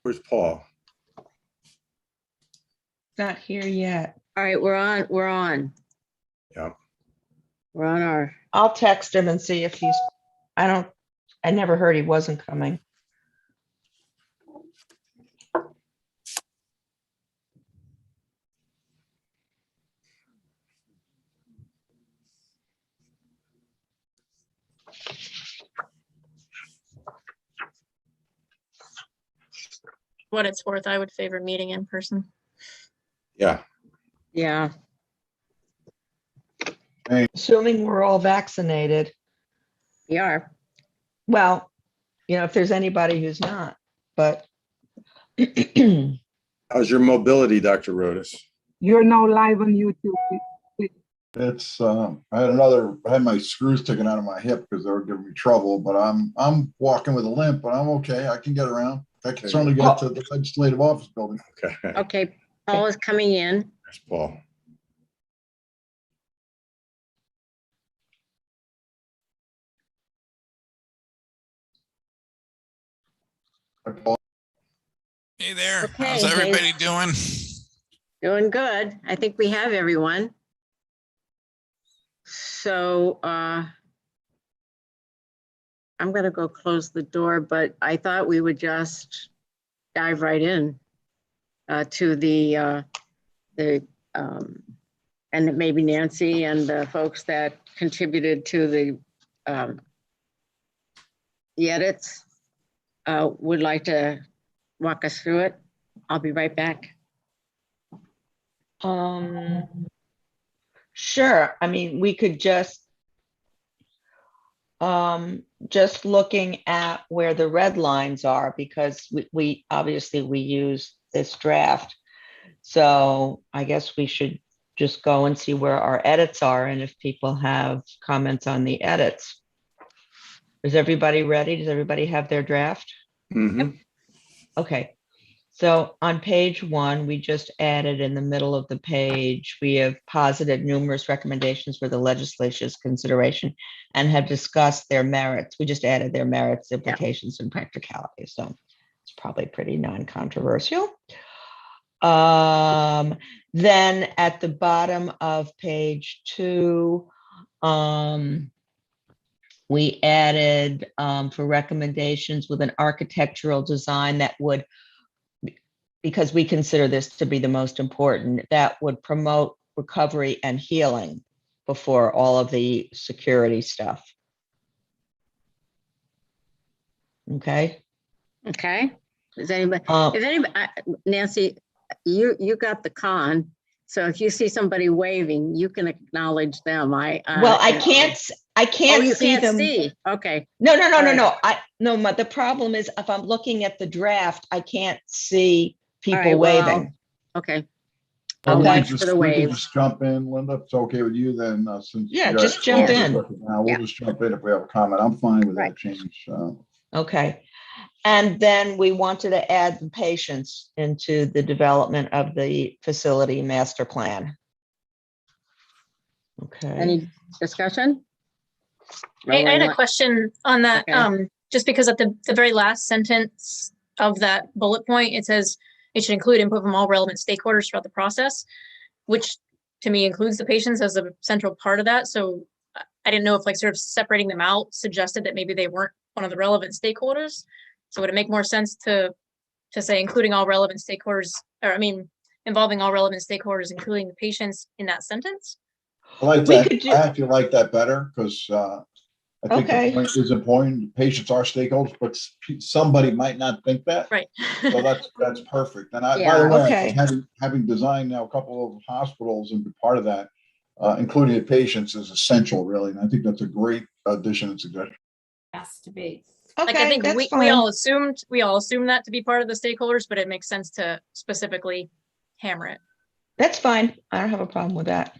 Where's Paul? Not here yet. All right, we're on. Yeah. We're on our, I'll text him and see if he's, I never heard he wasn't coming. What it's worth, I would favor meeting in person. Yeah. yeah, Assuming we're all vaccinated. we are. Well, if there's anybody who's not, but How's your mobility, Dr. Rodas? You're now live on YouTube. It's I had my screws taken out of my hip because they were giving me trouble, but I'm walking with a limp, but I'm okay. I can get around. I can certainly get to the legislative office building. Okay. Okay, Paul is coming in. There's Paul. Hey there. Okay, How's hey. everybody doing? Doing good. I think we have everyone. So I'm gonna go close the door, but I thought we would just dive right in to the and maybe Nancy and the folks that contributed to the edits would like to walk us through it. I'll be right back. sure. I mean, we could just looking at where the red lines are, because we obviously we use this draft. So I guess we should just go and see where our edits are and if people have comments on the edits. Is everybody ready? Does everybody have their draft? Mhm. Okay. So on page 1, we just added in the middle of the page, we have posited numerous recommendations for the legislature's consideration and have discussed their merits. We just added their merits, implications, and practicalities. So it's probably pretty non-controversial. Then at the bottom of page 2, we added for recommendations with an architectural design that would, because we consider this to be the most important, that would promote recovery and healing before all of the security stuff. Okay. Okay. Is anybody, Nancy, you got the con. So if you see somebody waving, you can acknowledge them. Well, I can't Oh, you see can't them. see. Okay. No. right. The problem is if I'm looking at the draft, I can't see people right, well, waving. Okay. Well, Okay. Watch for the we can wave. just jump in, Linda. If it's okay with you, then since Yeah, you guys just jump are in. now, we'll Yeah. just jump in if we have a comment. I'm fine with Right. that change. Okay. And then we wanted to add the patients into the development of the facility master plan. Okay. Any discussion? I had a Rolling question on that, Okay. just because at the very last sentence of that bullet point, it says it should include input from all relevant stakeholders throughout the process, which to me includes the patients as a central part of that. So I didn't know if like sort of separating them out suggested that maybe they weren't one of the relevant stakeholders. So would it make more sense to say including all relevant stakeholders, or I mean, involving all relevant stakeholders, including the patients in that sentence? I like We that. could do- I actually like that better because I think Okay. the point is important. Patients are stakeholders, but somebody might not think that. Right. So that's perfect. And by Yeah. the way, Okay. having designed now a couple of hospitals and be part of that, including the patients, is essential, really. And I think that's a great addition and suggestion. Has to be. Like Okay, I think that's we fine. all assumed that to be part of the stakeholders, but it makes sense to specifically hammer it. That's fine. I don't have a problem with that.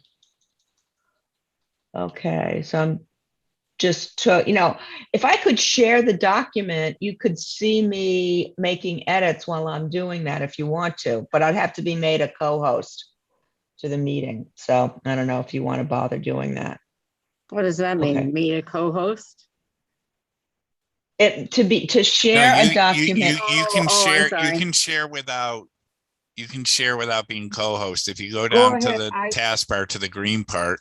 Okay, so I'm just if I could share the document, you could see me making edits while I'm doing that if you want to, but I'd have to be made a co-host to the meeting. So I don't know if you want to bother doing that. What does that mean? Okay. Me a co-host? to share No, a document. You can Oh, I'm share. sorry. You can share without. You can share without being co-host. If you go Go down to ahead. the taskbar to the green part.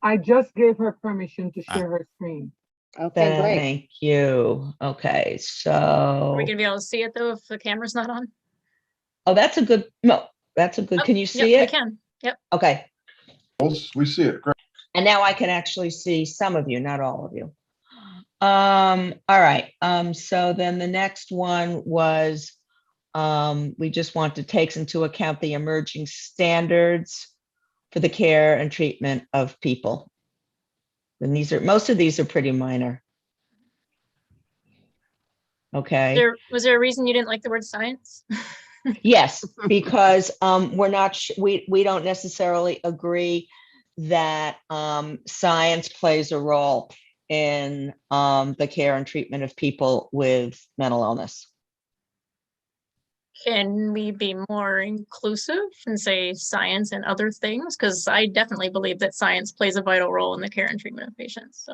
I just gave her permission to Ah. share her screen. Okay, great. Thank you. Okay, Are so, we gonna be able to see it though if the camera's not on? oh, that's a good, no, that's a good, Oh, can you yep, see we it? can. Yep. Okay, We see it. Great. and now I can actually see some of you, not all of you. All right, so then the next one was, we just want to take into account the emerging standards for the care and treatment of people. And most of these are pretty minor. Okay. Was there a reason you didn't like the word science? Yes, because we're not, we don't necessarily agree that science plays a role in the care and treatment of people with mental illness. Can we be more inclusive and say science and other things? Because I definitely believe that science plays a vital role in the care and treatment of patients.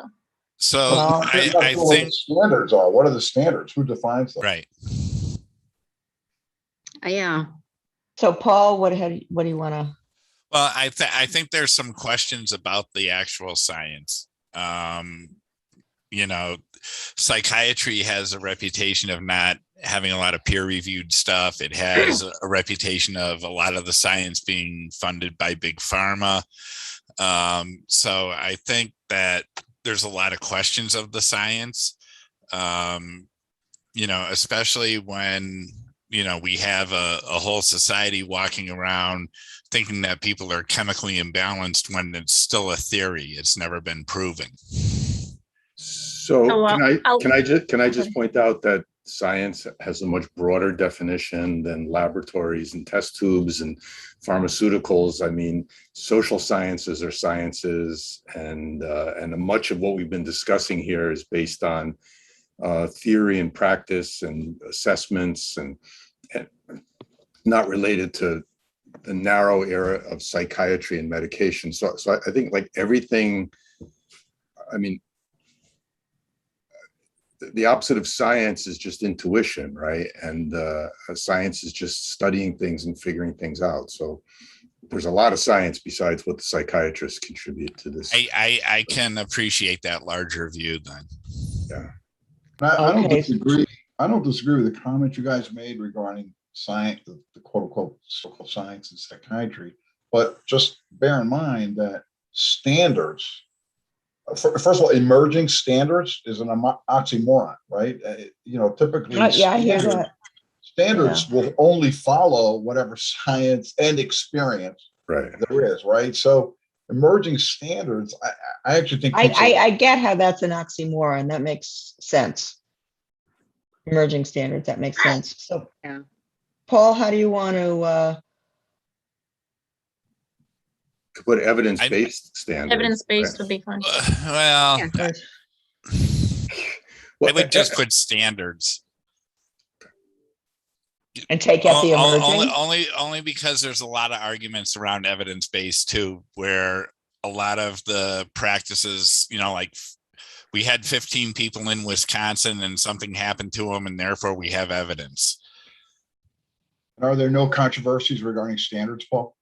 So Well, I What the think standards are. What are the standards? Who defines them? right. Yeah, So Paul, what do you want to? Well, I think there's some questions about the actual science. You know, psychiatry has a reputation of not having a lot of peer-reviewed stuff. It has a reputation of a lot of the science being funded by big pharma. So I think that there's a lot of questions of the science, you know, especially when, you know, we have a whole society walking around thinking that people are chemically imbalanced when it's still a theory. It's never been proven. So Oh, well, can I just point out that science has a much broader definition than laboratories and test tubes and pharmaceuticals. I mean, social sciences are sciences, and much of what we've been discussing here is based on theory and practice and assessments, and not related to the narrow area of psychiatry and medication. So I think like everything, I mean, the opposite of science is just intuition, right? And science is just studying things and figuring things out. So there's a lot of science besides what the psychiatrists contribute to this. I can appreciate that larger view then. Yeah. I don't Okay. disagree. I don't disagree with the comment you guys made regarding science, the quote unquote so-called science and psychiatry. But just bear in mind that standards, first of all, emerging standards is an oxymoron, right? You know, typically, Yeah, I hear that. standards will only follow whatever science and experience Right. there is, right? So emerging standards, I actually think I get how that's an oxymoron. That makes sense. Emerging standards, that makes sense. So, Yeah. Paul, how do you want to? Could put evidence-based standards. Evidence-based would be fun. Well, Yeah. I would just put standards. And take out the emerging? Only because there's a lot of arguments around evidence-based too, where a lot of the practices, you know, like we had 15 people in Wisconsin and something happened to them, and therefore we have evidence. Are there no controversies regarding standards, Paul?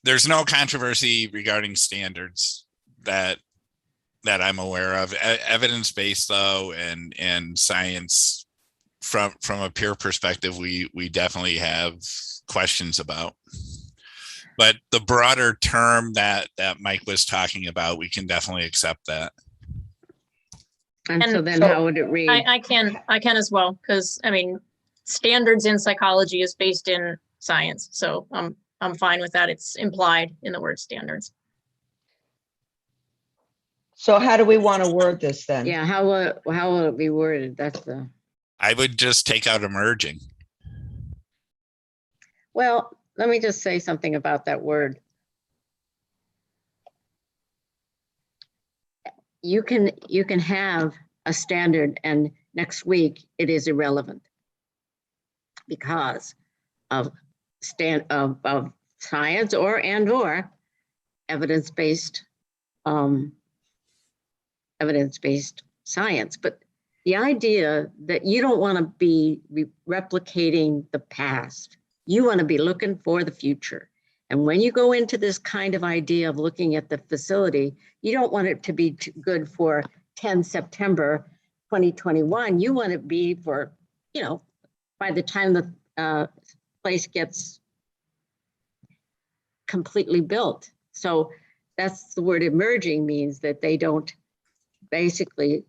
There's no controversy regarding standards that I'm aware of. Evidence-based though, and science from a peer perspective, we definitely have questions about. But the broader term that Mike was talking about, we can definitely accept that. and so And then so- how would it read? I can as well, because I mean, standards in psychology is based in science. So I'm fine with that. It's implied in the word standards. So how do we want to word this then? Yeah, how will it be worded? That's the, I would just take out emerging. well, let me just say something about that word. You can have a standard and next week it is irrelevant because of science or evidence-based evidence-based science, but the idea that you don't want to be replicating the past, you want to be looking for the future. And when you go into this kind of idea of looking at the facility, you don't want it to be good for 10 September 2021. You want it to be for, you know, by the time the place gets completely built. So that's the word emerging, means that they don't basically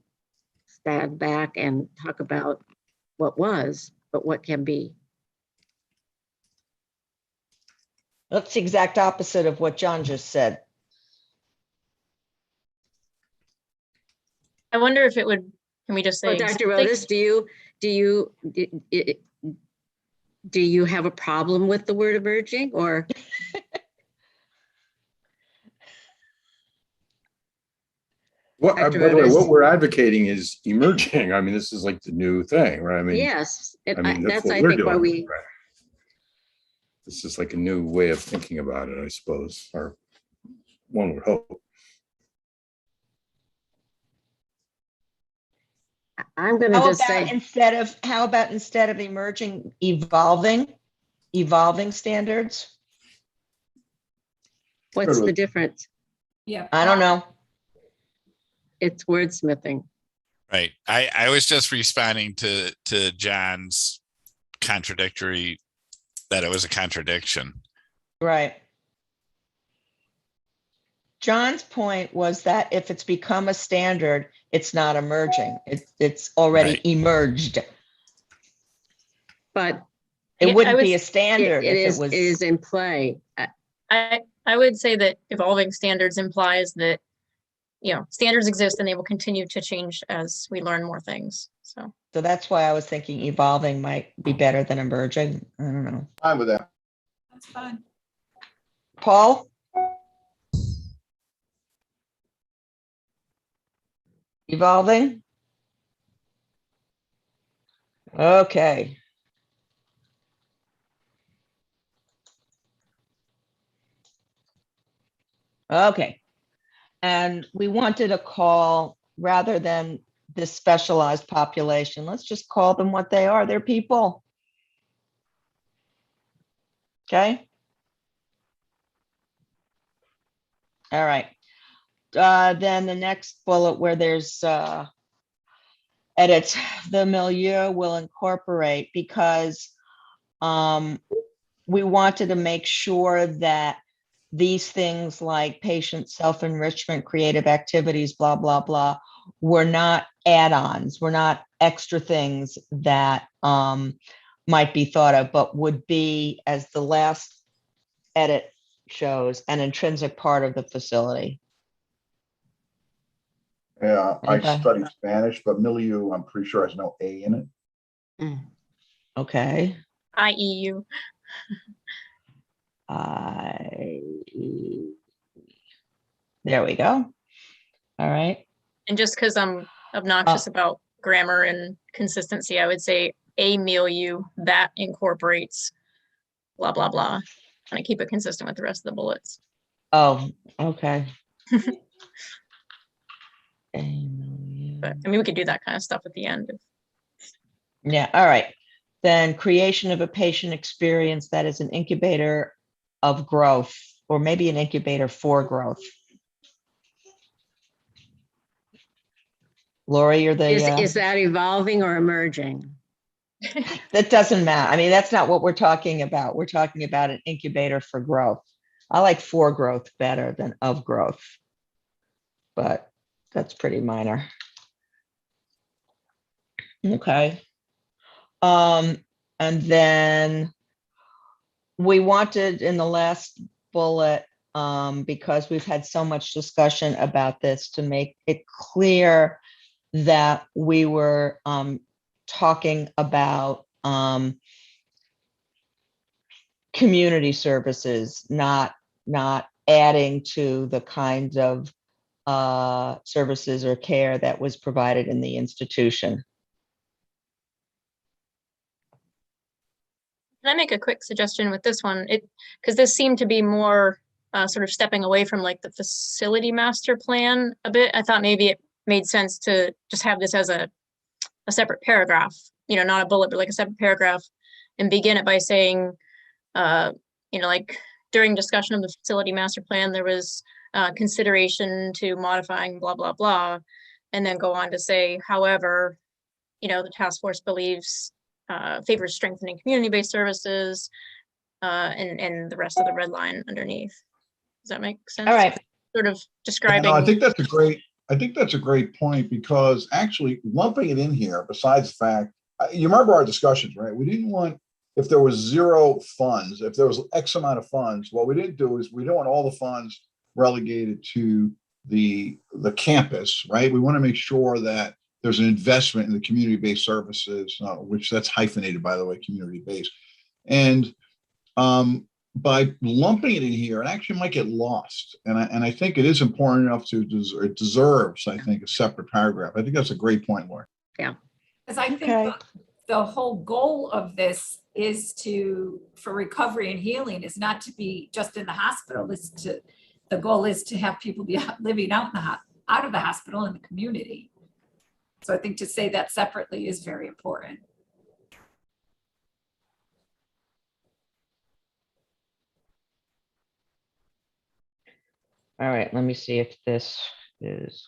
stand back and talk about what was, but what can be. That's the exact opposite of what John just said. I wonder if it would, can we just So say? Dr. Rodas, do you have a problem with the word emerging, or? What, by Dr. the way, Rodas? what we're advocating is emerging. I mean, this is like the new thing, right? I mean, Yes, I mean, that's that's, what I we're think, why doing. we, Right. This is like a new way of thinking about it, I suppose, or one would hope. I'm going to How just about say, how about instead of emerging, evolving standards? what's the difference? Yeah. I don't know. It's wordsmithing. Right. I was just responding to John's contradictory, that it was a contradiction. Right. John's point was that if it's become a standard, it's not emerging. It's already Right. emerged. But It wouldn't be a standard it if is, it is in play. I would say that evolving standards implies that, you know, standards exist and they will continue to change as we learn more things. So that's why I was thinking evolving might be better than emerging. I don't know. Fine with that. That's fine. Paul? Evolving? Okay. Okay. And we wanted a call rather than this specialized population. Let's just call them what they are. They're people. Okay. All right. Then the next bullet where there's edits, the milieu will incorporate, because we wanted to make sure that these things like patient self-enrichment, creative activities, blah, blah, blah, were not add-ons, were not extra things that might be thought of, but would be, as the last edit shows, an intrinsic part of the facility. Yeah, I Okay. studied Spanish, but milieu, I'm pretty sure has no A in it. Okay. IEU. There we go. All right. And just because I'm obnoxious about grammar and consistency, I would say a milieu that incorporates blah, blah, blah. And I keep it consistent with the rest of the bullets. Oh, okay. But I mean, we could do that kind of stuff at the end. Yeah, all right. Then creation of a patient experience that is an incubator of growth, or maybe an incubator for growth. Lori, you're the... Is that evolving or emerging? That doesn't matter. I mean, that's not what we're talking about. We're talking about an incubator for growth. I like for growth better than of growth, but that's pretty minor. Okay. And then we wanted in the last bullet, because we've had so much discussion about this, to make it clear that we were talking about community services, not adding to the kinds of services or care that was provided in the institution. Can I make a quick suggestion with this one? Because this seemed to be more sort of stepping away from like the facility master plan a bit. I thought maybe it made sense to just have this as a separate paragraph, not a bullet, but like a separate paragraph, and begin it by saying, like during discussion of the facility master plan, there was consideration to modifying blah, blah, blah, and then go on to say, however, the task force believes favors strengthening community-based services, and the rest of the red line underneath. Does that make sense? All right. Sort of describing. No, I think that's a great point, because actually lumping it in here, besides the fact, you remember our discussions, right? We didn't want, if there was zero funds, if there was X amount of funds, what we didn't do is we don't want all the funds relegated to the campus, right? We want to make sure that there's an investment in the community-based services, which that's hyphenated, by the way, community-based. And by lumping it in here, it actually might get lost. And I think it is important enough it deserves, I think, a separate paragraph. I think that's a great point, Laura. Yeah. Because I think Okay. the whole goal of this is for recovery and healing is not to be just in the hospital. The goal is to have people be living out of the hospital in the community. So I think to say that separately is very important. All right, let me see if this is.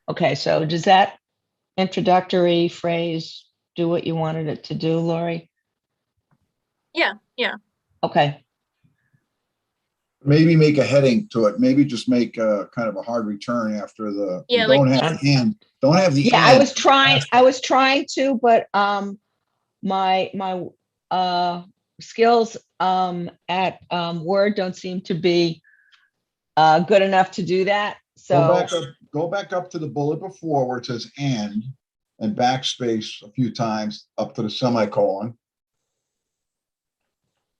Okay, so does that introductory phrase do what you wanted it to do, Lori? Yeah. Okay, Maybe make a heading to it. Maybe just make a kind of a hard return after the, Yeah, don't like- have the end. Don't have the yeah, end. I was trying to, but my skills at Word don't seem to be good enough to do that. So Go back up to the bullet before where it says and backspace a few times up to the semicolon.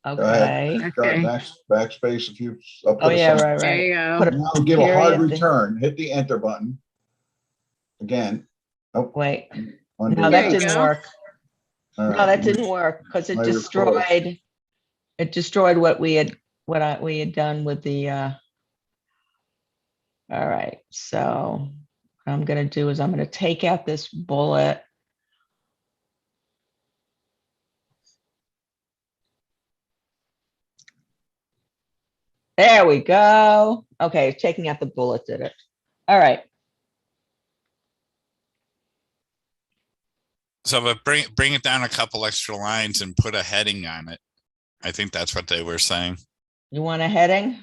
okay. Okay. Backspace a few. Up to Oh the yeah, semicolon. right, There right. you go. Put a Now give a hard period. return. Hit the enter button. Again. Oh, Wait, undo no, There that you didn't go. work. All No, right. that didn't work because it Now you're destroyed. It destroyed what we had done with the. All right, so what I'm gonna do is I'm gonna take out this bullet. There we go. Okay, taking out the bullet did it. All right. So, but bring it down a couple extra lines and put a heading on it. I think that's what they were saying. You want a heading?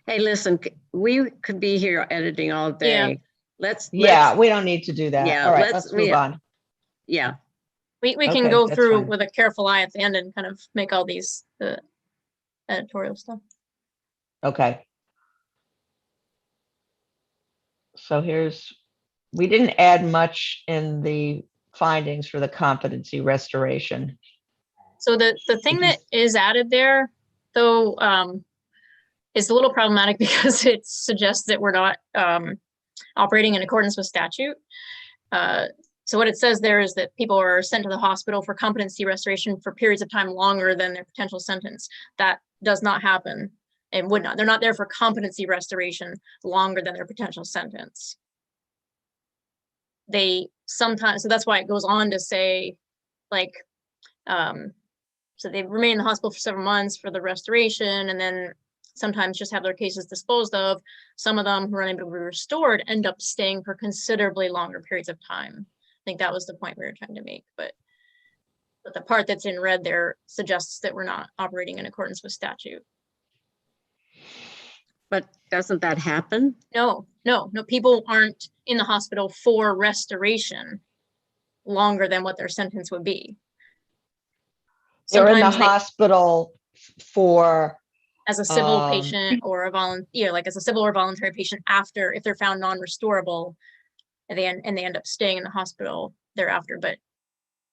Hey, listen, we could be here editing all day. Let's We don't need to do that. yeah, All right, let's- let's move yeah. on. yeah. We can Okay, go that's through fine. with a careful eye at the end and kind of make all these editorial stuff. Okay. So we didn't add much in the findings for the competency restoration. So the thing that is added there, though, is a little problematic because it suggests that we're not operating in accordance with statute. So what it says there is that people are sent to the hospital for competency restoration for periods of time longer than their potential sentence. That does not happen and would not. They're not there for competency restoration longer than their potential sentence. They sometimes, so that's why it goes on to say, like, so they remain in the hospital for several months for the restoration, and then sometimes just have their cases disposed of. Some of them who are unable to be restored end up staying for considerably longer periods of time. I think that was the point we were trying to make, but the part that's in red there suggests that we're not operating in accordance with statute. But doesn't that happen? No, people aren't in the hospital for restoration longer than what their sentence would be. They're in the Sometimes they- hospital for, as a civil Um, patient or a volunteer, like as a civil or voluntary patient after, if they're found non-restorable, and they end up staying in the hospital thereafter. But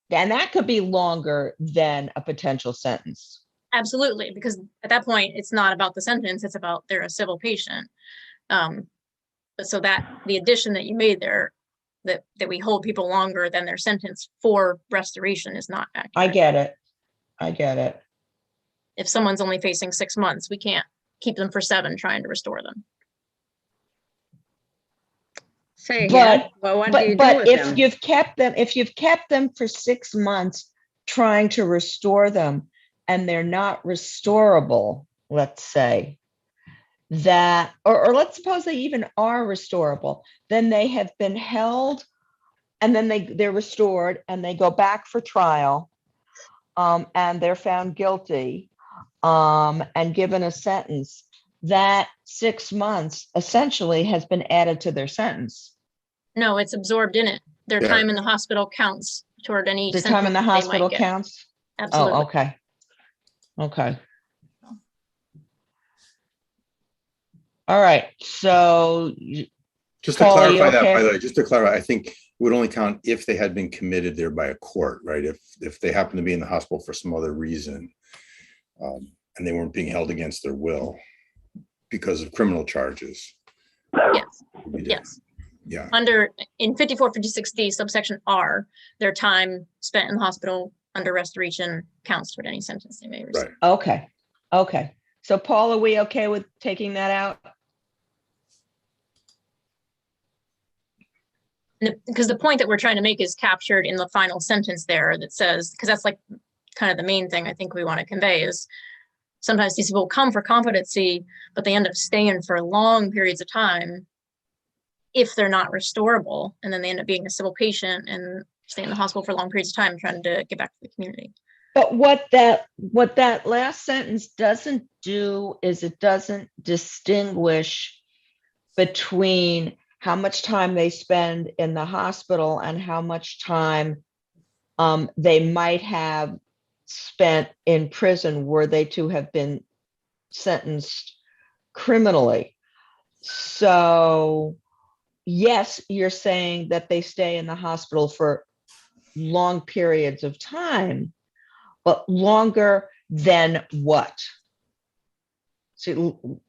and that could be longer than a potential sentence. absolutely, because at that point, it's not about the sentence, it's about they're a civil patient. But so that the addition that you made there that we hold people longer than their sentence for restoration is not accurate. I get it. I get it. If someone's only facing 6 months, we can't keep them for 7 trying to restore them. Say again, But, well, what do you do but with if them? you've kept them for 6 months trying to restore them and they're not restorable, let's say, that, or let's suppose they even are restorable, then they have been held and then they're restored and they go back for trial, and they're found guilty, and given a sentence, that 6 months essentially has been added to their sentence. No, it's absorbed in it. Their Yeah. time in the hospital counts toward any The time in the sentence they might hospital get. counts? Absolutely. Oh, okay. Okay. All right, so Just to Paul, are you clarify that, by okay? the way, just to clarify, I think it would only count if they had been committed there by a court, right? If they happen to be in the hospital for some other reason, and they weren't being held against their will because of criminal charges. Yes, would be different. yes. Yeah, Under, in 5456D subsection R, their time spent in the hospital under restoration counts toward any sentence they may receive. right. Okay, okay. So Paul, are we okay with taking that out? Because the point that we're trying to make is captured in the final sentence there that says, because that's like kind of the main thing I think we want to convey is sometimes these people come for competency, but they end up staying for long periods of time if they're not restorable, and then they end up being a civil patient and stay in the hospital for long periods of time trying to get back to the community. But what that last sentence doesn't do is it doesn't distinguish between how much time they spend in the hospital and how much time they might have spent in prison were they to have been sentenced criminally. So yes, you're saying that they stay in the hospital for long periods of time, but longer than what? So,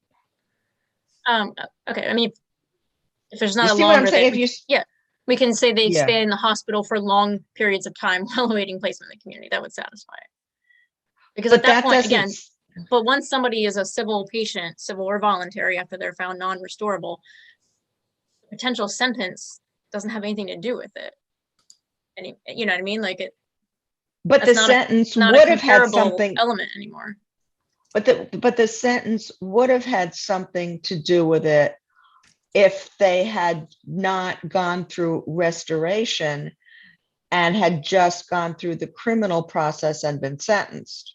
Okay, I mean, if there's you not a see what I'm longer saying? than, If you, we can say they Yeah. stay in the hospital for long periods of time while awaiting placement in the community. That would satisfy it. Because at but that that point, again, doesn't, but once somebody is a civil patient, civil or voluntary, after they're found non-restorable, potential sentence doesn't have anything to do with it. Any, you know what I mean? Like it, but the that's not a- sentence not a would have had comparable something, element anymore. but the sentence would have had something to do with it if they had not gone through restoration and had just gone through the criminal process and been sentenced.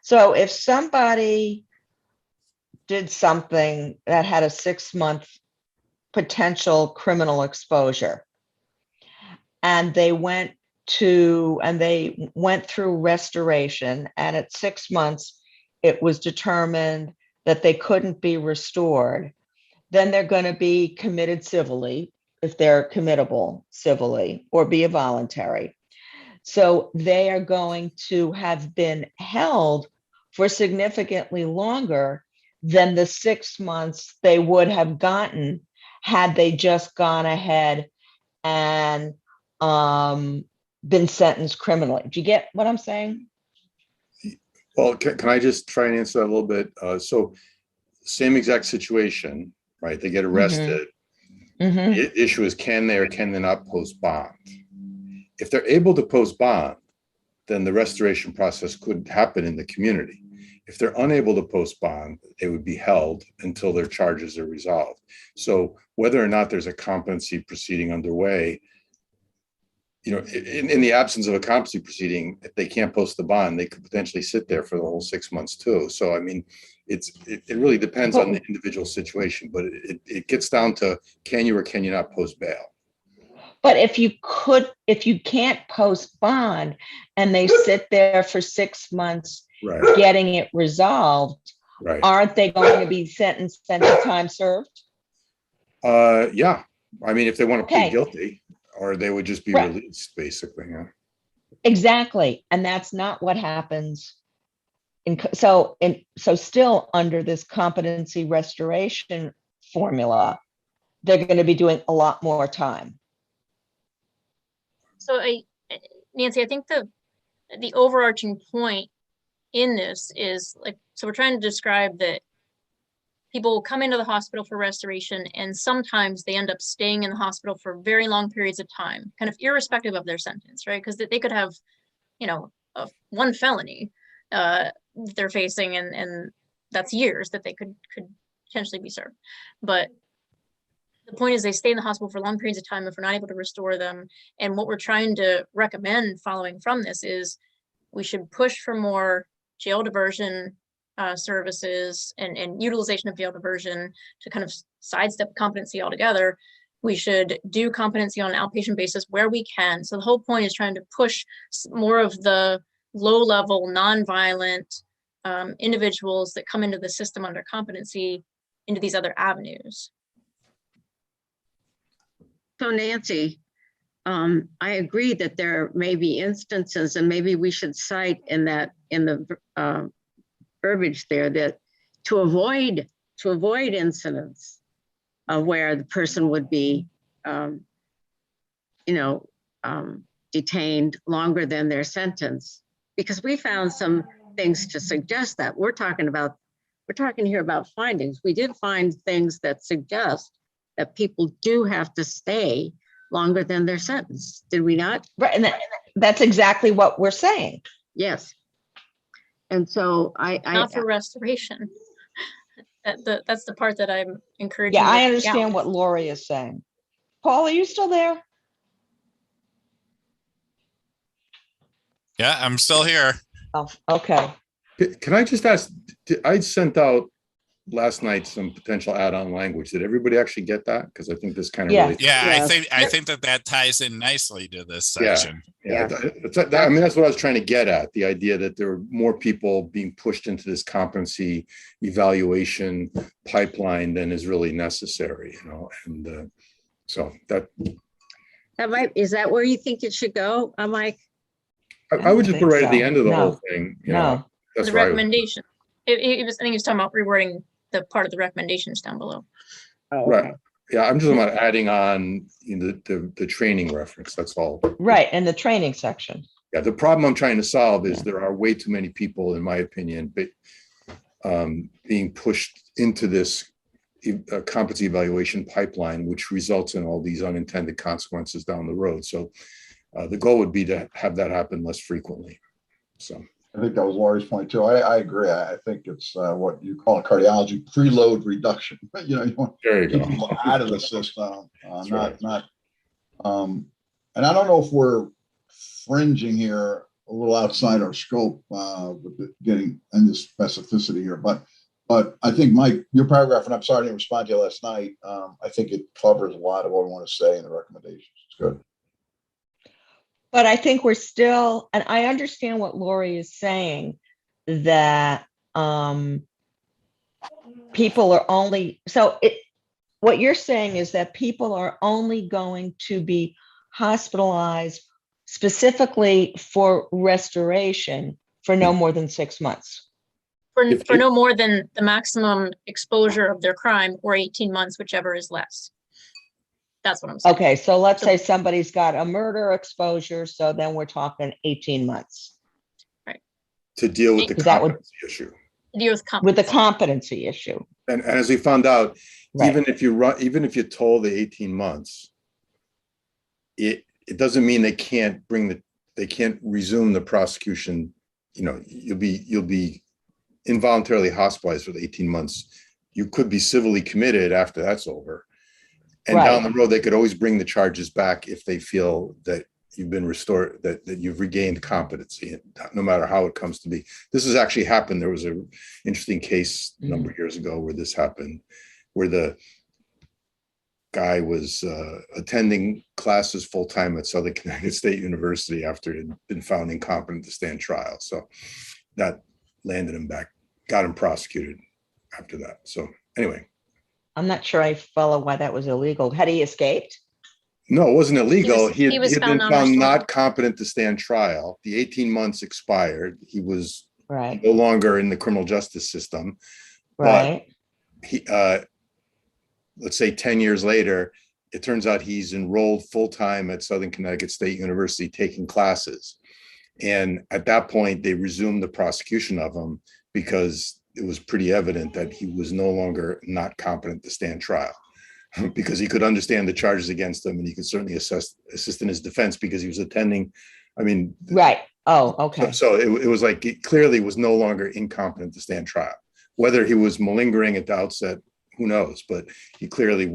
So if somebody did something that had a 6-month potential criminal exposure, and they went through restoration, and at 6 months, it was determined that they couldn't be restored, then they're going to be committed civilly, if they're committable civilly, or be a voluntary. So they are going to have been held for significantly longer than the 6 months they would have gotten had they just gone ahead and been sentenced criminally. Do you get what I'm saying? Well, can I just try and answer that a little bit? So same exact situation, right? They get arrested. Mhm. The issue is, can they or can they not post bond? If they're able to post bond, then the restoration process could happen in the community. If they're unable to post bond, they would be held until their charges are resolved. So whether or not there's a competency proceeding underway, in the absence of a competency proceeding, if they can't post the bond, they could potentially sit there for the whole 6 months too. So, I mean, it really depends on the individual situation, but it gets down to, can you or can you not post bail? But if you can't post bond and they sit there for 6 months Right, getting it resolved, right. aren't they going to be sentenced to time served? Yeah, I mean, if they want to plead Okay. guilty, or they would just be Right. released, basically, yeah. Exactly. And that's not what happens. So still under this competency restoration formula, they're going to be doing a lot more time. So Nancy, I think the overarching point in this is like, so we're trying to describe that people come into the hospital for restoration, and sometimes they end up staying in the hospital for very long periods of time, kind of irrespective of their sentence, right? Because they could have, you know, one felony they're facing, and that's years that they could potentially be served. But the point is they stay in the hospital for long periods of time if we're not able to restore them. And what we're trying to recommend following from this is we should push for more jail diversion services and utilization of jail diversion to kind of sidestep competency altogether. We should do competency on an outpatient basis where we can. So the whole point is trying to push more of the low-level, non-violent individuals that come into the system under competency into these other avenues. So Nancy, I agree that there may be instances, and maybe we should cite in the verbiage there, that to avoid incidents where the person would be, detained longer than their sentence, because we found some things to suggest that. We're talking here about findings. We did find things that suggest that people do have to stay longer than their sentence. Did we not? Right, and that's exactly what we're saying. Yes. And so Not for restoration. That's the part that I'm encouraging. Yeah, I understand what Lori is saying. Paul, are you still there? Yeah, I'm still here. Oh, okay. Can I just ask, I sent out last night some potential add-on language. Did everybody actually get that? Because I think this kind of Yeah. really. Yeah, Yes. I think that ties in nicely to this Yeah. section. Yeah, I mean, that's what I was trying to get at, the idea that there are more people being pushed into this competency evaluation pipeline than is really necessary, and so that might, is that where you think it should go, Mike? I would just put right at the end of the No. whole thing. No. That's The right. recommendation. I think he was talking about rewording the part of the recommendations down below. Oh, Right. Yeah, I'm just about adding on the training reference. That's all. Right, in the training section. Yeah, the problem I'm trying to solve is there are way too many people, in my opinion, being pushed into this competency evaluation pipeline, which results in all these unintended consequences down the road. So the goal would be to have that happen less frequently. So I think that was Laurie's point too. I agree. I think it's what you call in cardiology preload reduction. You want there you to keep go. people out of the system, That's not. right. And I don't know if we're fringing here a little outside our scope with getting into specificity here, but I think Mike, your paragraph, and I'm sorry I didn't respond to you last night. I think it covers a lot of what we want to say in the recommendations. It's good. But I think we're still, and I understand what Lori is saying, that people are only, what you're saying is that people are only going to be hospitalized specifically for restoration for no more than 6 months. For no more than the maximum exposure of their crime, or 18 months, whichever is less. That's what I'm saying. Okay, so let's say somebody's got a murder exposure, so then we're talking 18 months. Right. To deal with the That would- competency issue. To deal with With the competency issue. And as we found out, Right. even if you toll the 18 months, it doesn't mean they can't resume the prosecution. You'll be involuntarily hospitalized for the 18 months. You could be civilly committed after that's over. And Right. down the road, they could always bring the charges back if they feel that you've been restored, that you've regained competency, no matter how it comes to be. This has actually happened. There was an interesting case a number of years ago where this happened, where the guy was attending classes full-time at Southern Connecticut State University after he had been found incompetent to stand trial. So that landed him back, got him prosecuted after that. So anyway. I'm not sure I follow why that was illegal. Had he escaped? No, it wasn't illegal. He had been found not competent to stand trial. The 18 months expired. He was Right. no longer in the criminal justice system. Right. But let's say 10 years later, it turns out he's enrolled full-time at Southern Connecticut State University taking classes. And at that point, they resumed the prosecution of him because it was pretty evident that he was no longer not competent to stand trial because he could understand the charges against him and he could certainly assist in his defense because he was attending. I mean, Right. Oh, okay. So it was like, it clearly was no longer incompetent to stand trial. Whether he was malingering at the outset, who knows, but he clearly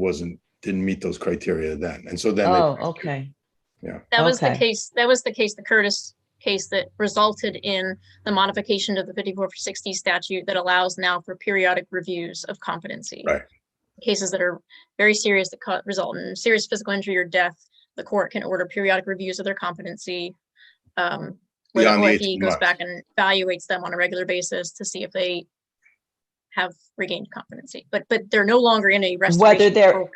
didn't meet those criteria then. And so then, Oh, okay. yeah. That was the Okay. case. That was the case, the Curtis case that resulted in the modification of the 5460 statute that allows now for periodic reviews of competency. Right. Cases that are very serious that result in serious physical injury or death, the court can order periodic reviews of their competency. Where the Beyond the OFE 18 goes months. back and evaluates them on a regular basis to see if they have regained competency, but they're no longer in a restoration program.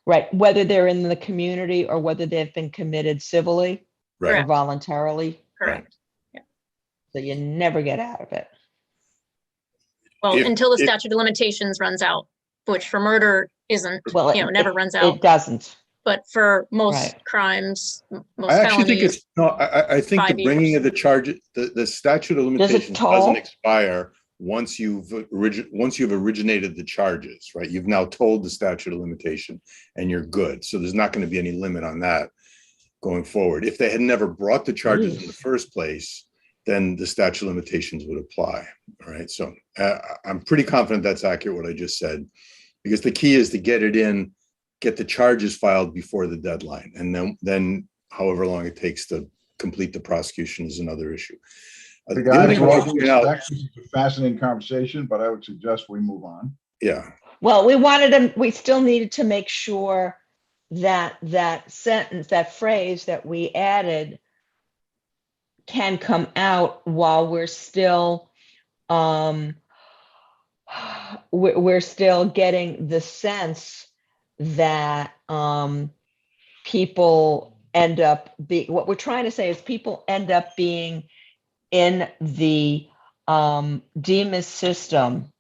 Right, whether they're in the community or whether they've been committed civilly or Right. voluntarily. Correct. So you never get out of it. Well, If- until the if- statute of limitations runs out, which for murder isn't, Well, never runs out. It doesn't. But for most Right. crimes, most I actually think felonies, it's, no, I think the 5 bringing years. of the charge, the statute of Does it limitations toll? doesn't expire once you've originated the charges, right? You've now told the statute of limitation and you're good. So there's not going to be any limit on that going forward. If they had never brought the charges in the first place, then the statute of limitations would apply. All right. So I'm pretty confident that's accurate what I just said, because the key is to get it in, get the charges filed before the deadline. And then however long it takes to complete the prosecution is another issue. The The guys, other thing I with all wanna due point out- respect, this is a fascinating conversation, but I would suggest we move on. Yeah. Well, we still needed to make sure that that sentence, that phrase that we added can come out while we're still, we're still getting the sense that people end up what we're trying to say is people end up being in the DEMIS system,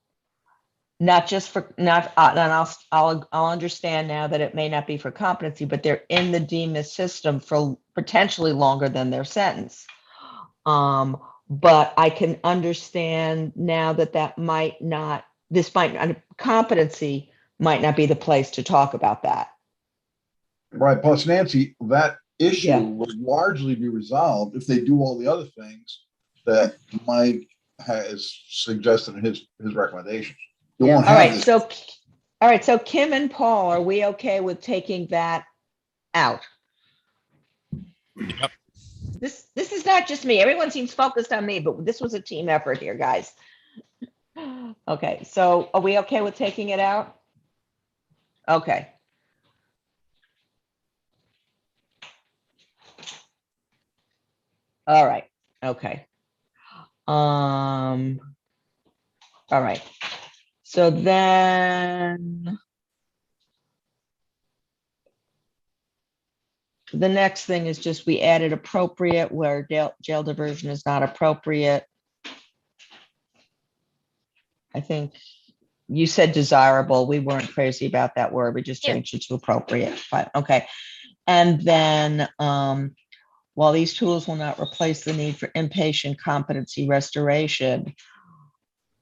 not just for and I'll understand now that it may not be for competency, but they're in the DEMIS system for potentially longer than their sentence. But I can understand now that competency might not be the place to talk about that. Right. Plus, Nancy, that issue Yeah. would largely be resolved if they do all the other things that Mike has suggested in his recommendations. You won't All have right, this. so Kim and Paul, are we okay with taking that out? Yep. This is not just me. Everyone seems focused on me, but this was a team effort here, guys. Okay, so are we okay with taking it out? Okay. All right, okay. All right. So then the next thing is just we added appropriate where jail diversion is not appropriate. I think you said desirable. We weren't crazy about that word. We just Yeah. changed it to appropriate, but okay. And then while these tools will not replace the need for inpatient competency restoration.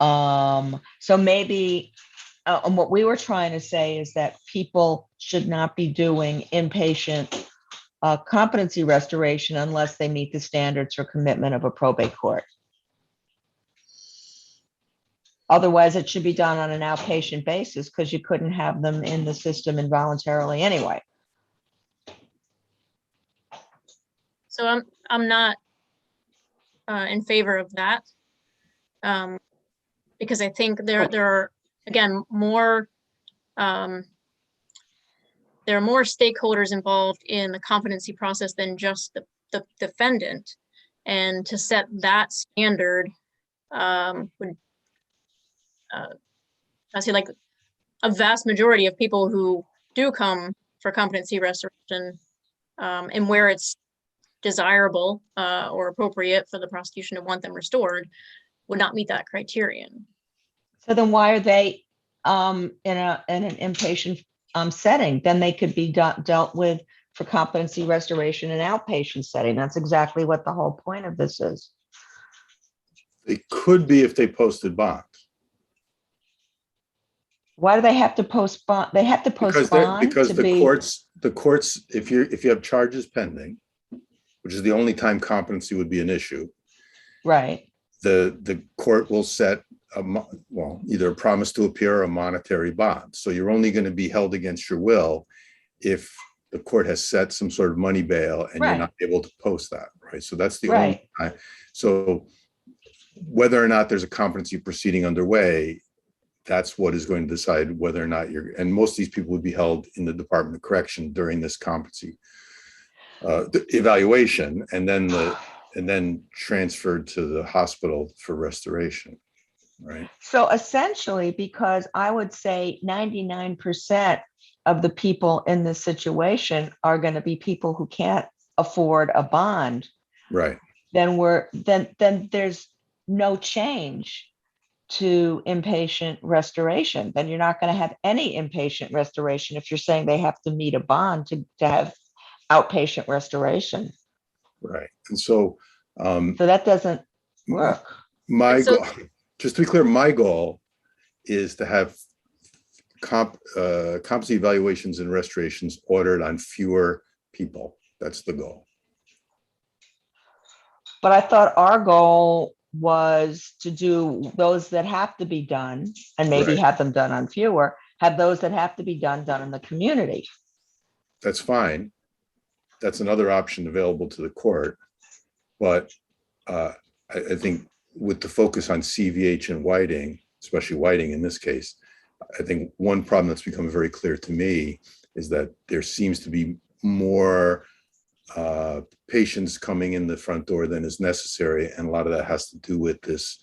So maybe and what we were trying to say is that people should not be doing inpatient competency restoration unless they meet the standards for commitment of a probate court. Otherwise, it should be done on an outpatient basis because you couldn't have them in the system involuntarily anyway. so I'm not in favor of that. Because I think there are, again, there are more stakeholders involved in the competency process than just the defendant. And to set that standard would, I say, like a vast majority of people who do come for competency restoration and where it's desirable or appropriate for the prosecution to want them restored would not meet that criterion. So then why are they in an inpatient setting, then they could be dealt with for competency restoration in outpatient setting. That's exactly what the whole point of this is. It could be if they posted bond. Why do they have to post bond? They have to post bond Because to the be, courts, if you have charges pending, which is the only time competency would be an issue, right, the court will set either a promise to appear or a monetary bond. So you're only going to be held against your will if the court has set some sort of money bail and you're Right. not able to post that, right? So that's the Right. only time. So whether or not there's a competency proceeding underway, that's what is going to decide whether or not and most of these people would be held in the Department of Correction during this competency evaluation, and then transferred to the hospital for restoration, right? So essentially, because I would say 99% of the people in this situation are going to be people who can't afford a bond, Right. then there's no change to inpatient restoration. Then you're not going to have any inpatient restoration if you're saying they have to meet a bond to have outpatient restoration. Right. And so So that doesn't work. my So- goal, just to be clear, my goal is to have competency evaluations and restorations ordered on fewer people. That's the goal. But I thought our goal was to do those that have to be done and maybe Right. have them done on fewer, have those that have to be done in the community. That's fine. That's another option available to the court. But I think with the focus on CVH and Whiting, especially Whiting in this case, I think one problem that's become very clear to me is that there seems to be more patients coming in the front door than is necessary. And a lot of that has to do with this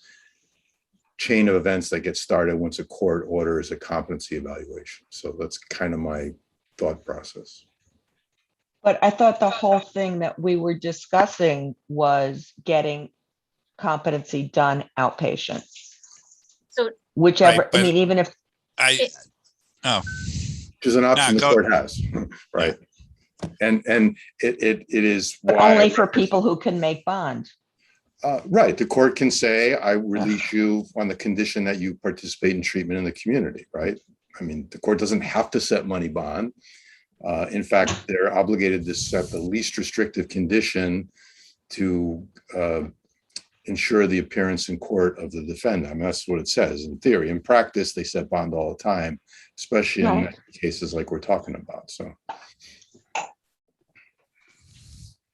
chain of events that get started once a court orders a competency evaluation. So that's kind of my thought process. But I thought the whole thing that we were discussing was getting competency done outpatient. So Whichever, Right, but I mean, even if, I, oh, Which is an option the go- court has, right? And it is but why only for people who can make bond. right. The court can say, I release you on the condition that you participate in treatment in the community, right? I mean, the court doesn't have to set money bond. In fact, they're obligated to set the least restrictive condition to ensure the appearance in court of the defendant. I mean, that's what it says in theory. In practice, they set bond all the time, especially in Right. cases like we're talking about. So,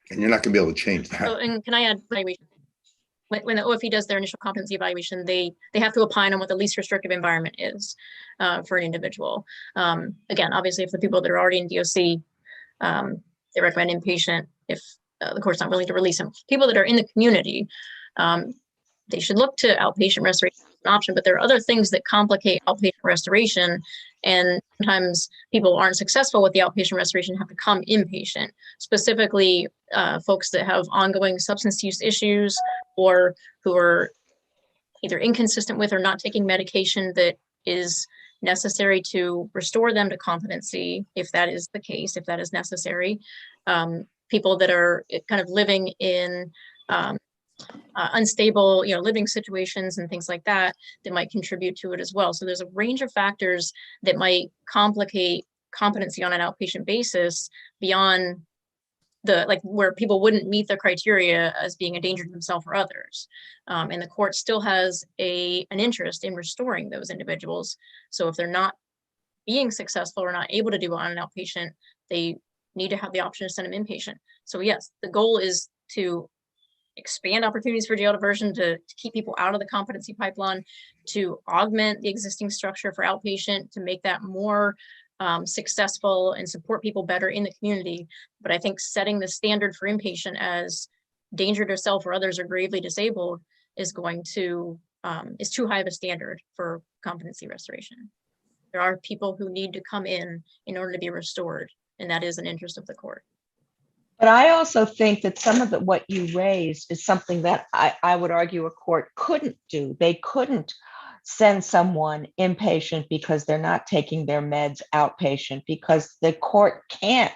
and you're not going to be able to change that. So, and can I add, when the OFE does their initial competency evaluation, they have to opine on what the least restrictive environment is for an individual. Again, obviously, if the people that are already in DOC, they recommend inpatient if the court's not willing to release them. People that are in the community, they should look to outpatient restoration as an option, but there are other things that complicate outpatient restoration. And sometimes people aren't successful with the outpatient restoration, have to come inpatient, specifically folks that have ongoing substance use issues or who are either inconsistent with or not taking medication that is necessary to restore them to competency, if that is the case, if that is necessary. People that are kind of living in unstable, living situations and things like that, that might contribute to it as well. So there's a range of factors that might complicate competency on an outpatient basis beyond where people wouldn't meet the criteria as being a danger to themselves or others. And the court still has an interest in restoring those individuals. So if they're not being successful or not able to do it on an outpatient, they need to have the option to send them inpatient. So yes, the goal is to expand opportunities for jail diversion, to keep people out of the competency pipeline, to augment the existing structure for outpatient, to make that more successful and support people better in the community. But I think setting the standard for inpatient as danger to self or others or gravely disabled is too high of a standard for competency restoration. There are people who need to come in order to be restored, and that is an interest of the court. But I also think that some of what you raised is something that I would argue a court couldn't do. They couldn't send someone inpatient because they're not taking their meds outpatient, because the court can't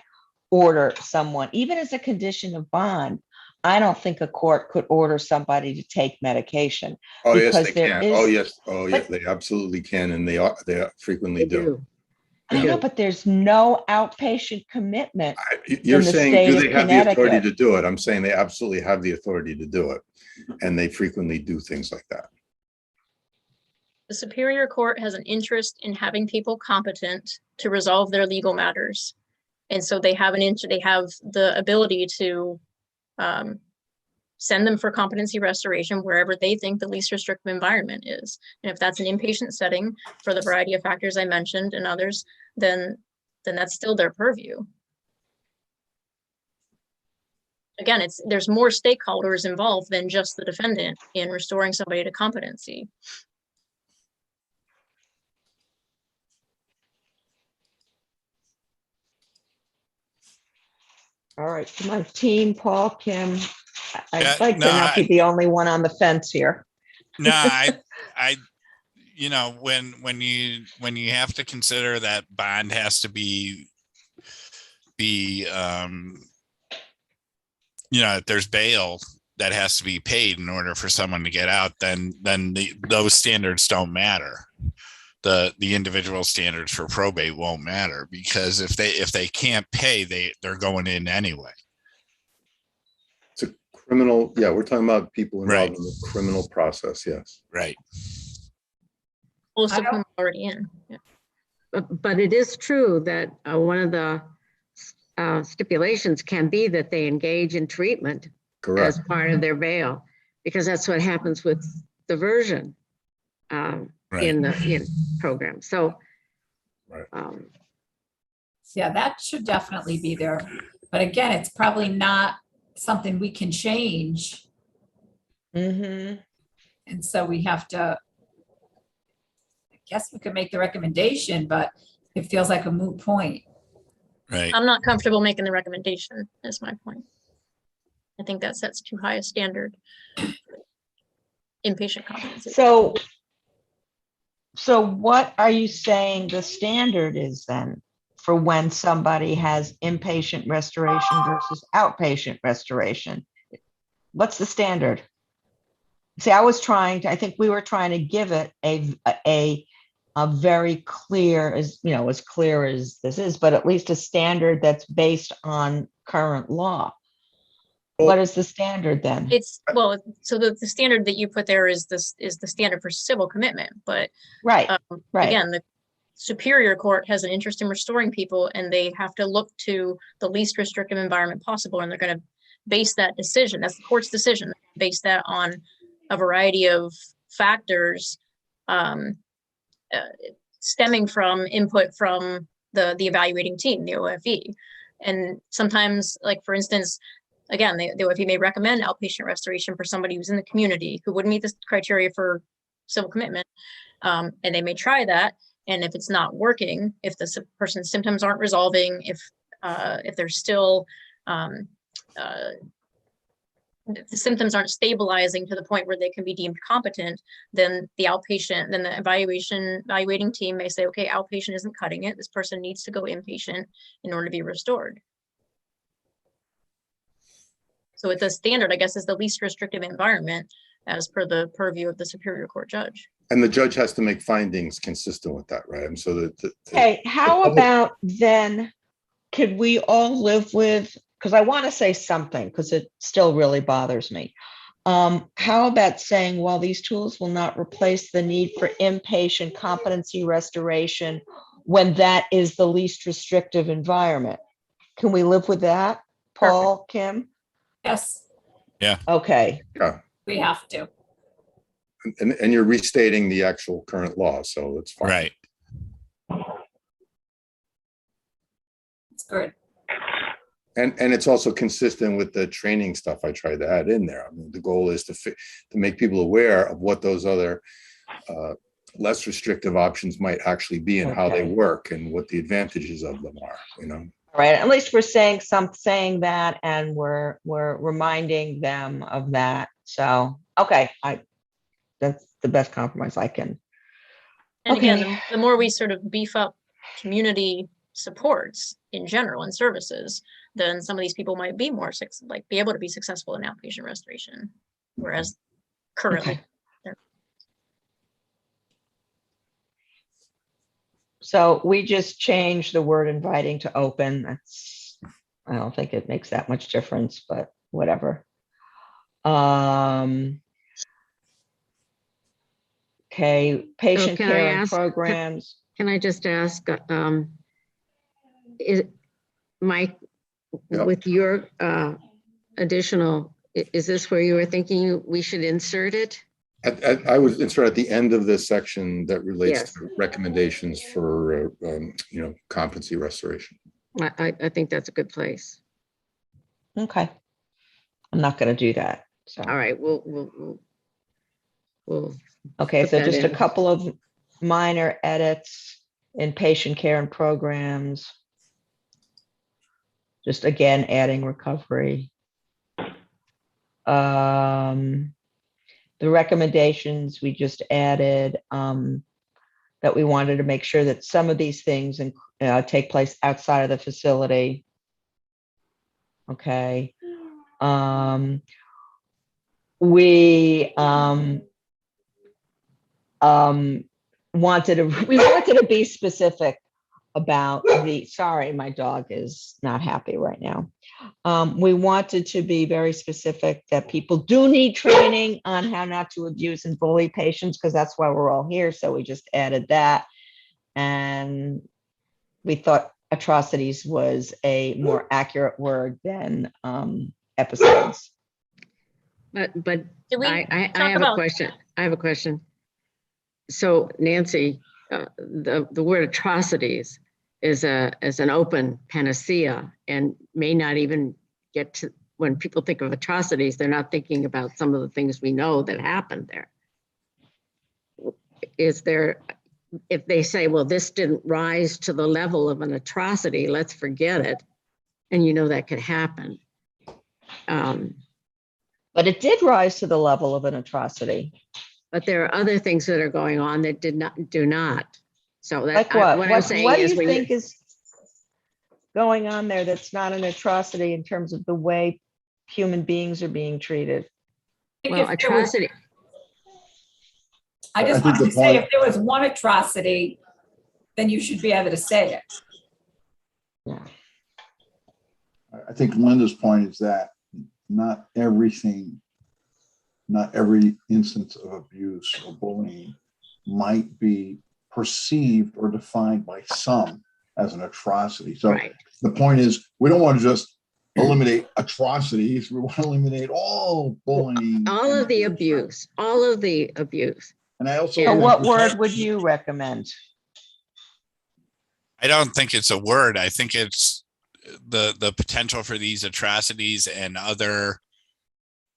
order someone, even as a condition of bond. I don't think a court could order somebody to take medication. Oh, yes, because they there can. is- Oh, yes. Oh, yes, but- they absolutely can. And they frequently They do. do. I know, but there's no outpatient commitment. You're in the saying, state do of they have the authority Connecticut. to do it? I'm saying they absolutely have the authority to do it. And they frequently do things like that. The Superior Court has an interest in having people competent to resolve their legal matters. And so they have they have the ability to send them for competency restoration wherever they think the least restrictive environment is. And if that's an inpatient setting for the variety of factors I mentioned and others, then that's still their purview. Again, there's more stakeholders involved than just the defendant in restoring somebody to competency. All right, come on, team, Paul, Kim. I'd Yeah, like to no, not be the only one on the fence here. No, I, you know, when you have to consider that bond has to be, you know, if there's bail that has to be paid in order for someone to get out, then those standards don't matter. The individual standards for probate won't matter, because if they can't pay, they're going in anyway. It's a criminal. Yeah, we're talking about people involved Right. in the criminal process. Yes. Right. Most I of whom are already in. Yeah. But it is true that one of the stipulations can be that they engage in treatment Correct. as part of their bail, because that's what happens with diversion Right. in the program. So, Right. Yeah, that should definitely be there. But again, it's probably not something we can change. Mm-hmm. And so we have to, I guess we could make the recommendation, but it feels like a moot point. Right. I'm not comfortable making the recommendation, is my point. I think that sets too high a standard. Inpatient competency. So what are you saying the standard is then for when somebody has inpatient restoration versus outpatient restoration? What's the standard? See, I think we were trying to give it a very clear, as clear as this is, but at least a standard that's based on current law. What is the standard then? So the standard that you put there is the standard for civil commitment, but Right, right. again, the Superior Court has an interest in restoring people, and they have to look to the least restrictive environment possible, and they're going to base that decision. That's the court's decision. Base that on a variety of factors, stemming from input from the evaluating team, the OFE, and sometimes, like for instance. Again, the OFE may recommend outpatient restoration for somebody who's in the community who wouldn't meet the criteria for civil commitment. And they may try that. And if it's not working, if the person's symptoms aren't resolving, if they're still, the symptoms aren't stabilizing to the point where they can be deemed competent, then the evaluating team may say, okay, outpatient isn't cutting it. This person needs to go inpatient in order to be restored. So it's a standard, I guess, is the least restrictive environment as per the purview of the Superior Court judge. And the judge has to make findings consistent with that, right? And so that. Okay, how about then, could we all live with, because I want to say something, because it still really bothers me. How about saying, while these tools will not replace the need for inpatient competency restoration when that is the least restrictive environment? Can we live with that, Paul, Kim? Yes, Okay, Yeah. we have to. And you're restating the actual current law, so that's fine. Right. It's good. And it's also consistent with the training stuff I tried to add in there. I mean, the goal is to make people aware of what those other less restrictive options might actually be and how they Okay. work and what the advantages of them are, all right, at least we're saying that, and we're reminding them of that. So, okay, that's the best compromise I can And again, Okay. the more we sort of beef up community supports in general and services, then some of these people might be more be able to be successful in outpatient restoration. Whereas currently, Okay. So we just changed the word inviting to open. I don't think it makes that much difference, but whatever. Okay, patient can I care and ask- programs. Can I just ask, is, Mike, Yep. with your additional, is this where you were thinking we should insert it? I would insert at the end of this section that relates Yes. to recommendations for, competency restoration. I think that's a good place. Okay. I'm not going to do that. So, All right, we'll okay, put so that just a in. couple of minor edits in patient care and programs. Just again, adding recovery. The recommendations we just added, that we wanted to make sure that some of these things take place outside of the facility. Okay. We wanted to be specific about sorry, my dog is not happy right now. We wanted to be very specific that people do need training on how not to abuse and bully patients, because that's why we're all here. So we just added that. And we thought atrocities was a more accurate word than episodes. But Did we I talk have about- a question. I have a question. So Nancy, the word atrocities is an open panacea and may not even get to, when people think of atrocities, they're not thinking about some of the things we know that happened there. Is there, if they say, well, this didn't rise to the level of an atrocity, let's forget it. And you know that could happen. But it did rise to the level of an atrocity. But there are other things that are going on that do not. So that, Like what? what I'm saying What do is you think is going on there that's not an atrocity in terms of the way human beings are being treated? well, If there was- atrocity. I I just think wanted the to say, point- if there was one atrocity, then you should be able to say it. Yeah. I think Linda's point is that not every instance of abuse or bullying might be perceived or defined by some as an atrocity. So Right. the point is, we don't want to just eliminate atrocities. We want to eliminate all bullying. All and of the abuse, all of the abuse. And I also. So So think what we word talked- would you recommend? I don't think it's a word. I think it's the potential for these atrocities and other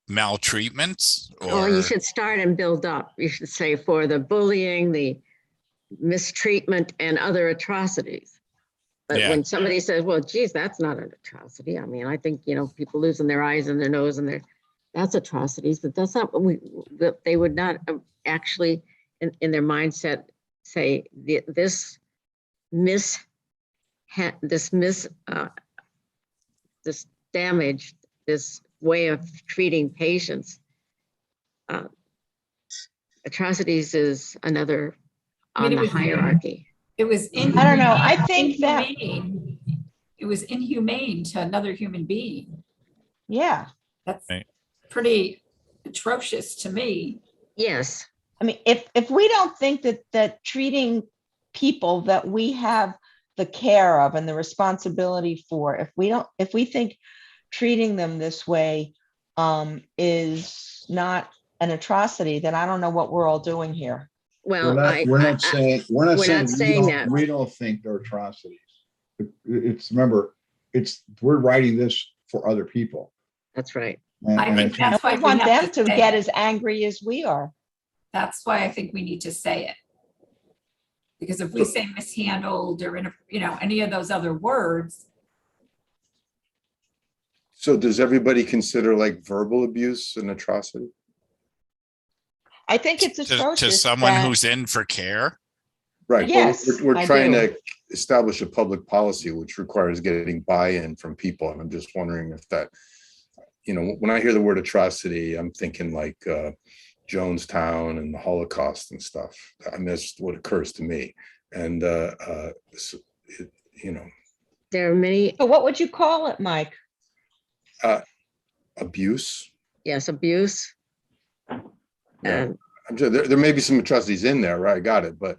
maltreatments. Well, you should start and build up. You should say for the bullying, the mistreatment and other atrocities. But Yeah. when somebody says, well, geez, that's not an atrocity. I mean, I think, people losing their eyes and their nose and that's atrocities, but that's not what they would not actually in their mindset say this damage, this way of treating patients. Atrocities is another I mean, on it the was- hierarchy. It was I don't know. I think that, inhumane. It was inhumane to another human being. yeah. That's Right. pretty atrocious to me. Yes, I mean, if we don't think that treating people that we have the care of and the responsibility for, if we think treating them this way is not an atrocity, then I don't know what we're all doing here. well, We're not saying we're not saying that. we don't think they're atrocities. Remember, we're writing this for other people. That's right. And- I and think it's- that's why We want have them to say get it. as angry as we are. That's why I think we need to say it. Because if we say mishandled or, any of those other words, So does everybody consider like verbal abuse an atrocity? I think it's atrocious. to someone that- who's in for care. Right. but Yes, We're I trying do. to establish a public policy, which requires getting buy-in from people. And I'm just wondering if that, when I hear the word atrocity, I'm thinking like Jonestown and the Holocaust and stuff. I mean, that's what occurs to me. And, so it, There are many, So what would you call it, Mike? abuse. yes, abuse. Yeah. And I'm sure there may be some atrocities in there, right? I got it. But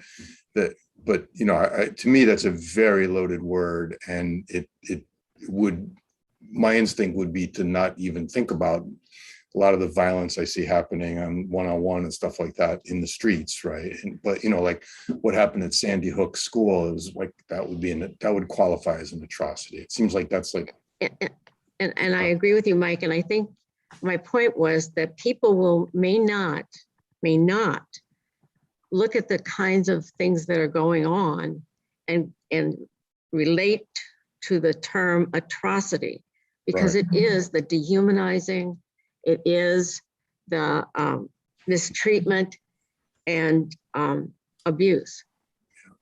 to me, that's a very loaded word. And my instinct would be to not even think about a lot of the violence I see happening on one-on-one and stuff like that in the streets, right? But like what happened at Sandy Hook School, it was like that would qualify as an atrocity. It seems like that's like. and I agree with you, Mike. And I think my point was that people may not look at the kinds of things that are going on and relate to the term atrocity, because Right. it is the dehumanizing, it is the mistreatment and abuse.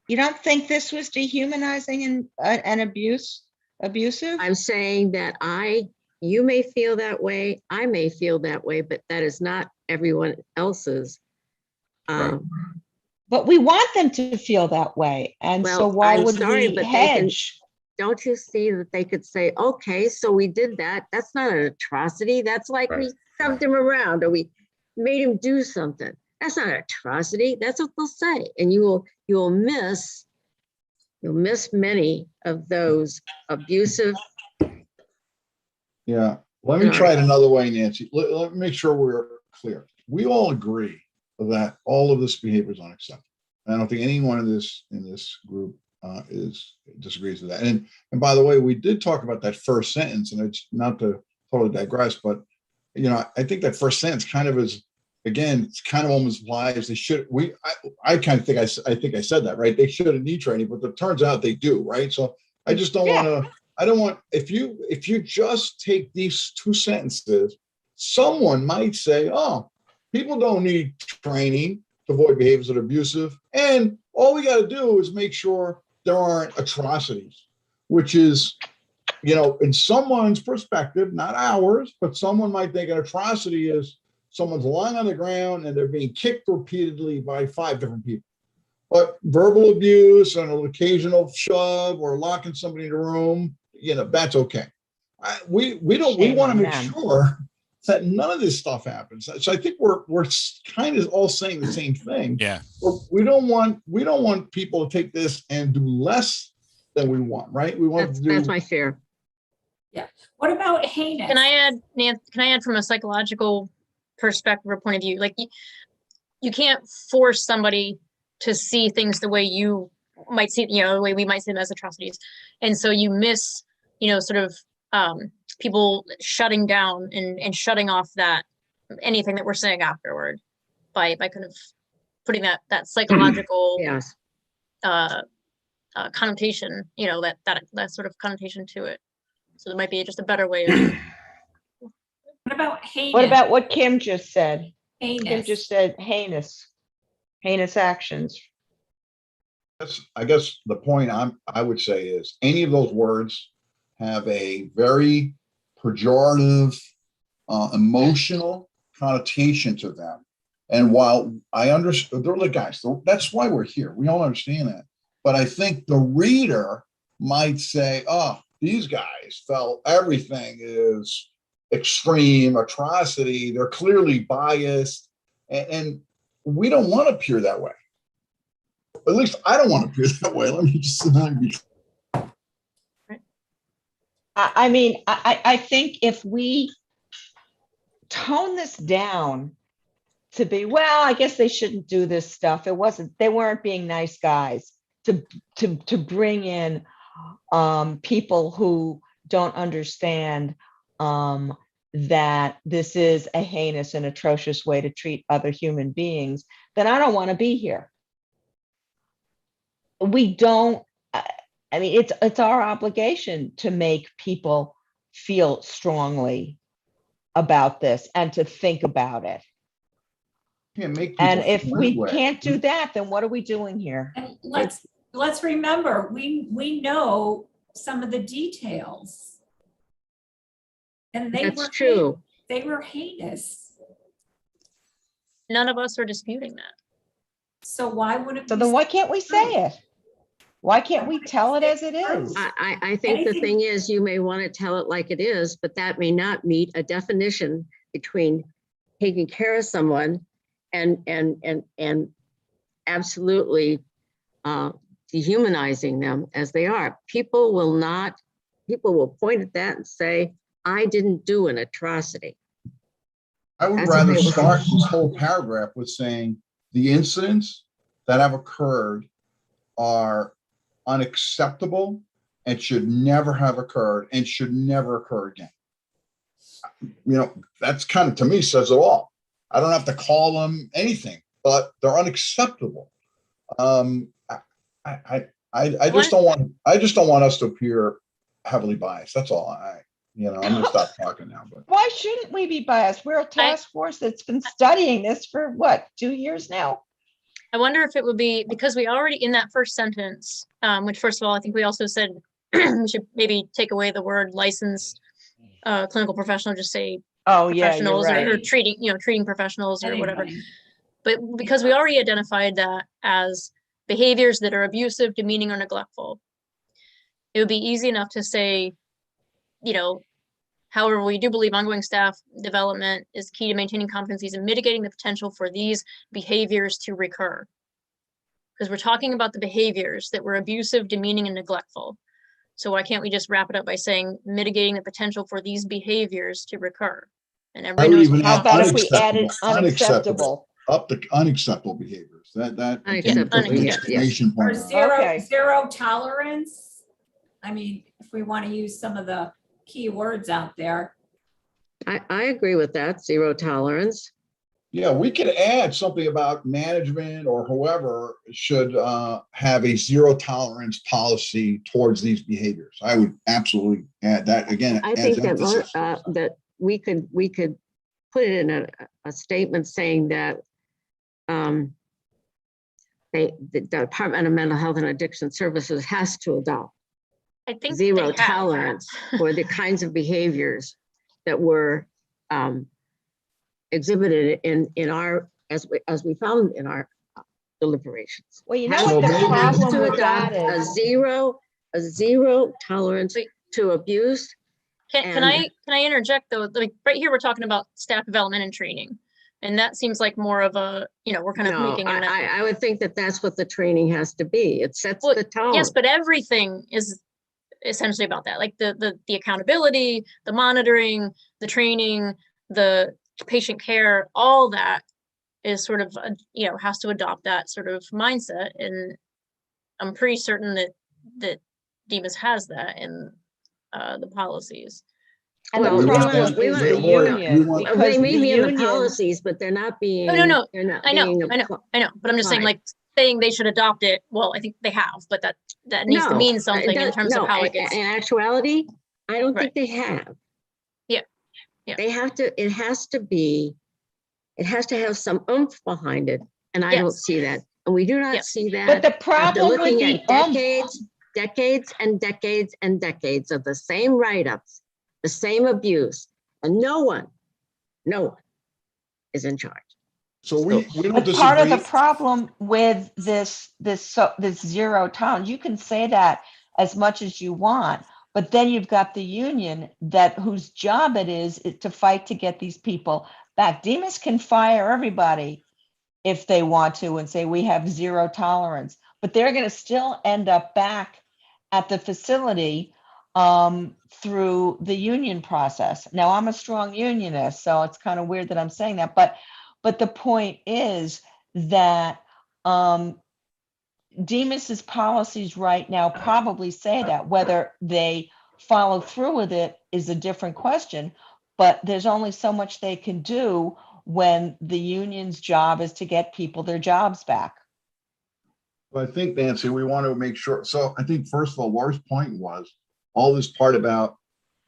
You don't think this was dehumanizing and abusive? I'm saying that you may feel that way, I may feel that way, but that is not everyone else's. Right. But we want them to feel that way. And so Well, why I'm would sorry, we but they can- hedge? Don't you see that they could say, okay, so we did that. That's not an atrocity. That's like we Right. shoved him around or we made him do something. That's not an atrocity. That's what they'll say. And you'll miss many of those abusive. Yeah, let me try it another way, Nancy. Let me make sure we're clear. We all agree that all of this behavior is unacceptable. I don't think anyone in this group disagrees with that. And by the way, we did talk about that first sentence, and it's not to totally digress, but I think that first sentence kind of is, again, it's kind of almost implies they should. I kind of think I said that, right? They shouldn't need training, but it turns out they do, right? So I just don't want to. I don't want, if you just take these two sentences, someone might say, oh, people don't need training to avoid behaviors that are abusive. And all we got to do is make sure there aren't atrocities, which is, in someone's perspective, not ours, but someone might think an atrocity is someone's lying on the ground and they're being kicked repeatedly by 5 different people. But verbal abuse and an occasional shove or locking somebody in a room, that's okay. We want to make sure that none of this stuff happens. So I think we're kind of all saying the same thing. Yeah. But we don't want people to take this and do less than we want, right? We want That's my fear. Yeah. What about heinous? Can I add from a psychological perspective or point of view? Like you can't force somebody to see things the way you might see, the way we might see them as atrocities. And so you miss, sort of people shutting down and shutting off that anything that we're saying afterward by kind of putting that psychological Yes. connotation, that sort of connotation to it. So there might be just a better way of doing it. What about heinous? What about what Kim just said? heinous? Kim just said heinous actions. I guess the point I would say is any of those words have a very pejorative, emotional connotation to them. And while I understand, they're the guys, that's why we're here. We all understand that. But I think the reader might say, oh, these guys felt everything is extreme atrocity. They're clearly biased. And we don't want to appear that way. At least I don't want to appear that way. Let me just I think if we tone this down to be, well, I guess they shouldn't do this stuff. They weren't being nice guys, to bring in people who don't understand that this is a heinous and atrocious way to treat other human beings, then I don't want to be here. We don't, it's our obligation to make people feel strongly about this and to think about it. Can't make people And if feel we anyway. can't do that, then what are we doing here? And let's remember, we know some of the details. And That's true. They were heinous. None of us are disputing that. So why wouldn't? So then why can't we say it? Why can't we tell it as it is? I think the Anything- thing is, you may want to tell it like it is, but that may not meet a definition between taking care of someone and absolutely dehumanizing them as they are. People will point at that and say, I didn't do an atrocity. I would That's rather okay. start this whole paragraph with saying the incidents that have occurred are unacceptable and should never have occurred and should never occur again. You know, that's kind of, to me, says it all. I don't have to call them anything, but they're unacceptable. I just don't want us to appear heavily biased. That's all. I'm gonna stop talking now, but Why shouldn't we be biased? We're a task force that's been studying this for what, 2 years now? I wonder if it would be, because we already, in that first sentence, which first of all, I think we also said we should maybe take away the word licensed clinical professional, just say Oh, yeah, you're professionals or right. treating professionals or whatever. Anybody. But because we already identified that as behaviors that are abusive, demeaning, or neglectful, it would be easy enough to say, however, we do believe ongoing staff development is key to maintaining competencies and mitigating the potential for these behaviors to recur. Because we're talking about the behaviors that were abusive, demeaning, and neglectful. So why can't we just wrap it up by saying mitigating the potential for these behaviors to recur? And I everybody would knows even what How add about if we added unacceptable, unacceptable? up to unacceptable behaviors. That Unacceptable put an behavior, exclamation Or point on it. Okay. zero tolerance. I mean, if we want to use some of the key words out there. I agree with that, zero tolerance. Yeah, we could add something about management or whoever should have a zero tolerance policy towards these behaviors. I would absolutely add that again. I as think that emphasis. that we could put it in a statement saying that the Department of Mental Health and Addiction Services has to adopt I think zero they have. tolerance for the kinds of behaviors that were exhibited in our, as we found in our deliberations. Well, you know Has what the So maybe- problem to with that adopt is? a zero tolerance Wait. to abuse. Can I interject though? Like right here, we're talking about staff development and training. And that seems like more of a, we're kind of No, making an. I would think that that's what the training has to be. It sets Well, the tone. Yes, but everything is essentially about that, like the accountability, the monitoring, the training, the patient care, all that is sort of, has to adopt that sort of mindset. And I'm pretty certain that DEMAS has that in the policies. And the Well, problem we is want- the Laura, union, we want- because They the may be in the union, policies, but they're not being. No, They're not I know, being I know, but I'm just saying, Right. like, saying they should adopt it, well, I think they have, but that needs to No, mean it something in does- terms of no, how in- it gets. In actuality, I don't Right. think they have. Yeah, yeah. They have to, it has to have some oomph behind it, and I don't Yes. see that. And we do not Yep. see that. but the after problem with looking the at decades and decades and decades of the same write-ups, the same abuse, and no one is in charge. So we don't But part of the disagree. problem with this zero tolerance, you can say that as much as you want, but then you've got the union whose job it is to fight to get these people back. DEMAS can fire everybody if they want to and say we have zero tolerance, but they're going to still end up back at the facility through the union process. Now, I'm a strong unionist, so it's kind of weird that I'm saying that, but the point is that DEMAS's policies right now probably say that. Whether they follow through with it is a different question, but there's only so much they can do when the union's job is to get people their jobs back. I think, Nancy, we want to make sure. So I think, first of all, Laura's point was all this part about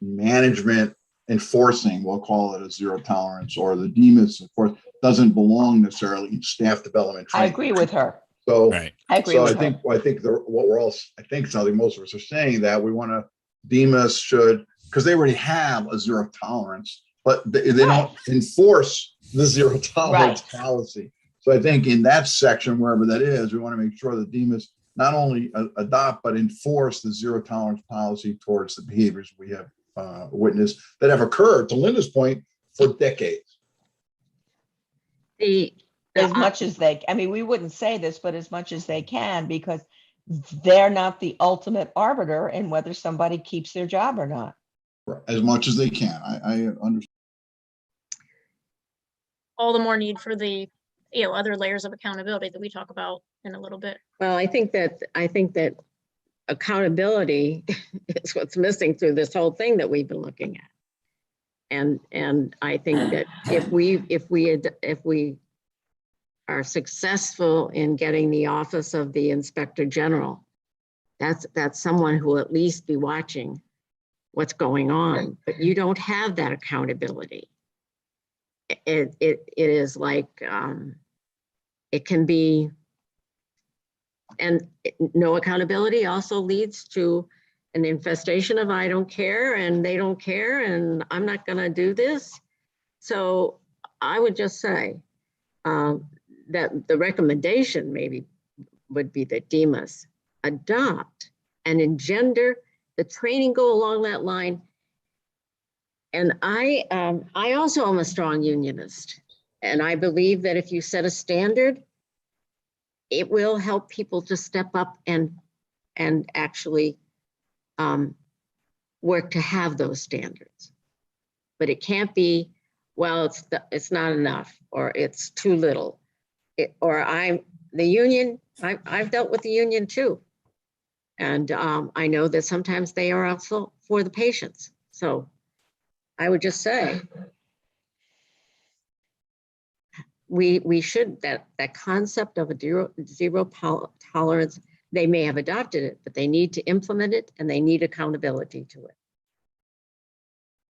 management enforcing, we'll call it a zero tolerance, or the DEMAS, of course, doesn't belong necessarily in staff development I training. agree with her. So, Right. I agree so with I think, her. what we're all, I think something most of us are saying that we want to, DEMAS should, because they already have a zero tolerance, but they don't enforce the zero tolerance policy. So I think in that section, wherever that is, we want to make sure that DEMAS not only adopt, but enforce the zero tolerance policy towards the behaviors we have witnessed that have occurred, to Linda's point, for decades. As much as they, I mean, we wouldn't say this, but as much as they can, because they're not the ultimate arbiter in whether somebody keeps their job or not. As much as they can. I understand. All the more need for the, other layers of accountability that we talk about in a little bit. Well, I think that accountability is what's missing through this whole thing that we've been looking at. And I think that if we are successful in getting the Office of the Inspector General, that's someone who will at least be watching what's going on, but you don't have that accountability. It is like, it can be, and no accountability also leads to an infestation of I don't care and they don't care and I'm not gonna do this. So I would just say that the recommendation maybe would be that DEMAS adopt and engender the training, go along that line. And I also am a strong unionist. And I believe that if you set a standard, it will help people to step up and actually work to have those standards. But it can't be, well, it's not enough, or it's too little. I've dealt with the union too. And I know that sometimes they are also for the patients. So I would just say, we should, that concept of a zero tolerance, they may have adopted it, but they need to implement it and they need accountability to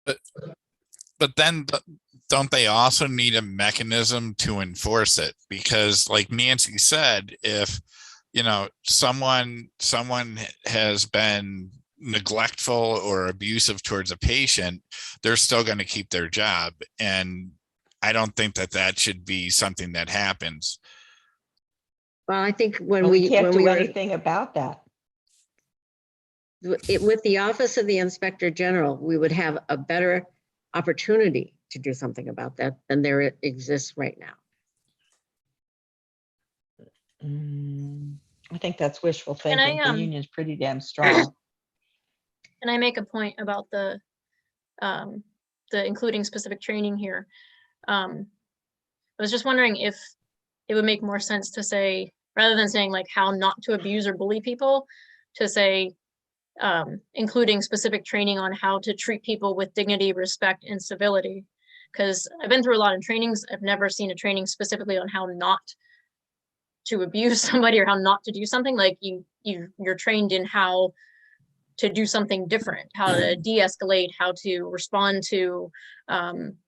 it. But then don't they also need a mechanism to enforce it? Because like Nancy said, if someone has been neglectful or abusive towards a patient, they're still going to keep their job. And I don't think that should be something that happens. Well, I think when we can't do anything about that. With the Office of the Inspector General, we would have a better opportunity to do something about that than there exists right now. I think that's wishful thinking. The union's pretty damn strong. And I make a point about the including specific training here. I was just wondering if it would make more sense to say, rather than saying like how not to abuse or bully people, to say including specific training on how to treat people with dignity, respect, and civility. Because I've been through a lot of trainings. I've never seen a training specifically on how not to abuse somebody or how not to do something. Like you're trained in how to do something different, how to de-escalate, how to respond to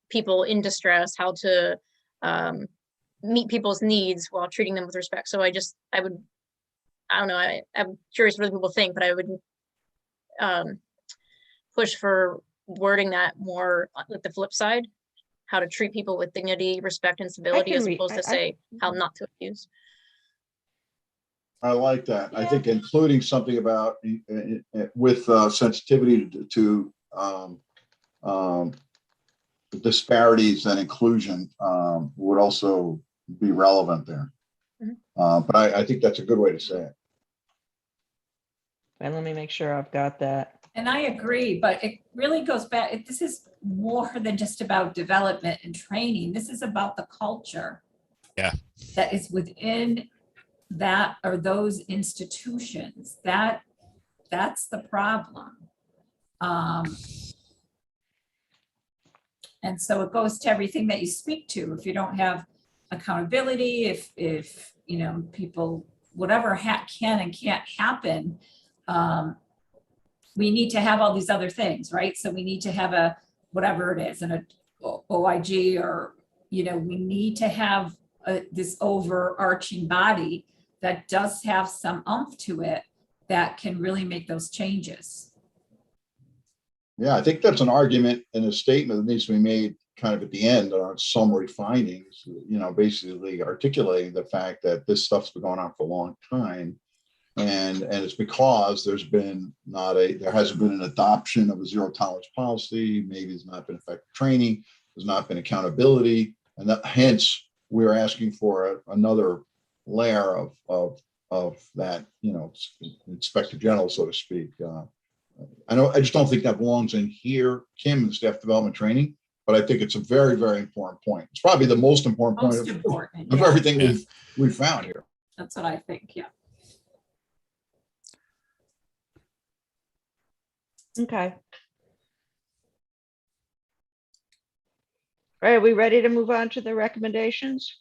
people in distress, how to meet people's needs while treating them with respect. So I don't know, I'm curious what other people think, but I would push for wording that more like the flip side, how to treat people with dignity, respect, and civility, as opposed to say how not to abuse. I like that. I think including something about with sensitivity to disparities and inclusion would also be relevant there. But I think that's a good way to say it. And let me make sure I've got that. And I agree, but it really goes back. This is more than just about development and training. This is about the culture that is within that or those institutions. That's the problem. And so it goes to everything that you speak to. If you don't have accountability, if people, whatever can and can't happen, we need to have all these other things, right? So we need to have a, whatever it is, an OIG or you know, we need to have this overarching body that does have some oomph to it that can really make those changes. Yeah, I think that's an argument and a statement that needs to be made kind of at the end on summary findings, you know, basically articulating the fact that this stuff's been going on for a long time. And it's because there hasn't been an adoption of a zero tolerance policy. Maybe there's not been effective training. There's not been accountability. And that, hence we're asking for another layer of that, you know, inspector general, so to speak. I just don't think that belongs in here, Kim, in staff development training, but I think it's a very, very important point. It's probably the most important point of everything we've found here. That's what I think, yeah. Okay. All right, are we ready to move on to the recommendations?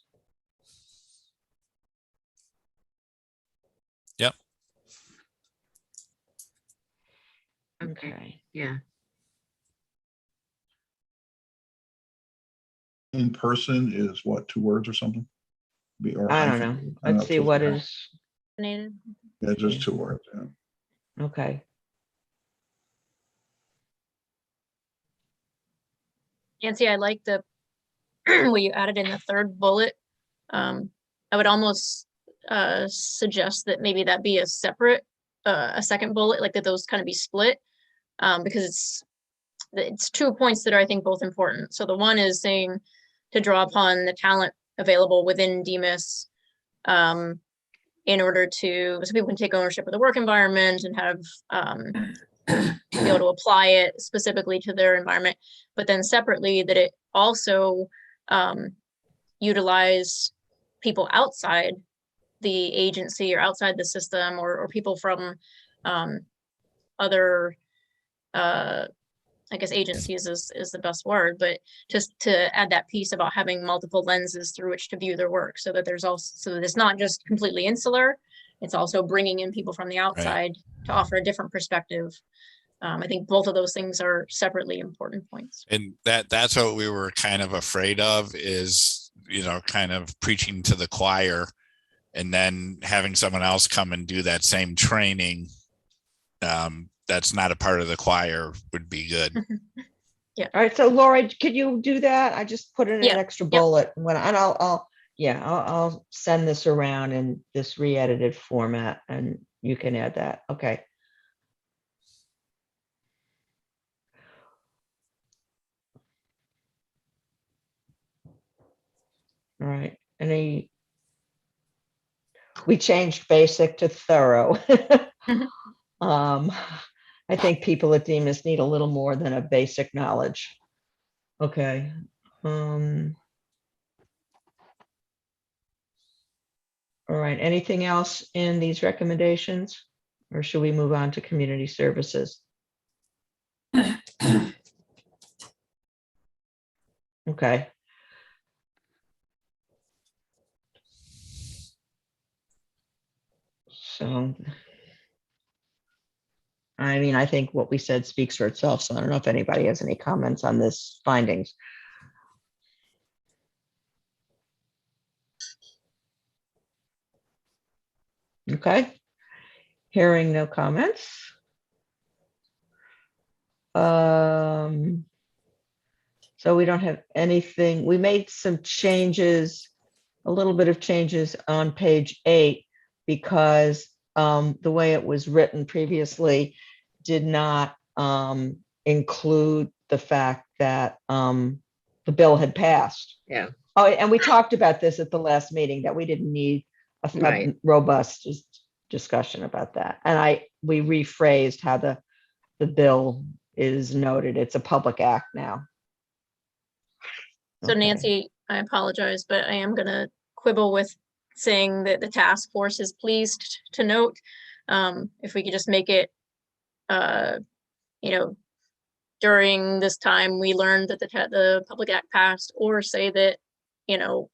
Yep. Okay. Yeah. In person is what, 2 words or something? Or I don't know. hyphen? I don't Let's if see there's what a- is, Yeah, just 2 words. Yeah. okay. Nancy, I like the what you added in the 3rd bullet. I would almost suggest that maybe that be a separate, a 2nd bullet, like that those kind of be split, because it's 2 points that are, I think, both important. So the one is saying to draw upon the talent available within DMIS in order to, so people can take ownership of the work environment and have be able to apply it specifically to their environment, but then separately that it also utilize people outside the agency or outside the system, or people from other I guess agencies is the best word, but just to add that piece about having multiple lenses through which to view their work, so that there's also, so that it's not just completely insular, it's also bringing in people from the outside to offer a different perspective. I think both of those things are separately important points. And that's what we were kind of afraid of, is, you know, kind of preaching to the choir and then having someone else come and do that same training. That's not a part of the choir would be good. All right, so Laura, could you do that? I just put in an extra bullet when, and I'll send this around in this re-edited format and you can add that. Okay. All right, we changed basic to thorough. I think people at DMIS need a little more than a basic knowledge. Okay. All right, anything else in these recommendations? Or should we move on to community services? Okay. So, I mean, I think what we said speaks for itself, so I don't know if anybody has any comments on this findings. Okay. Hearing no comments. So we don't have anything. We made some changes, a little bit of changes on page 8 because the way it was written previously did not include the fact that the bill had passed. Yeah. Oh, and we talked about this at the last meeting, that we didn't need a Right. robust discussion about that. And we rephrased how the bill is noted. It's a public act now. So Okay. Nancy, I apologize, but I am gonna quibble with saying that the task force is pleased to note. If we could just make it, you know, during this time, we learned that the public act passed, or say that, you know,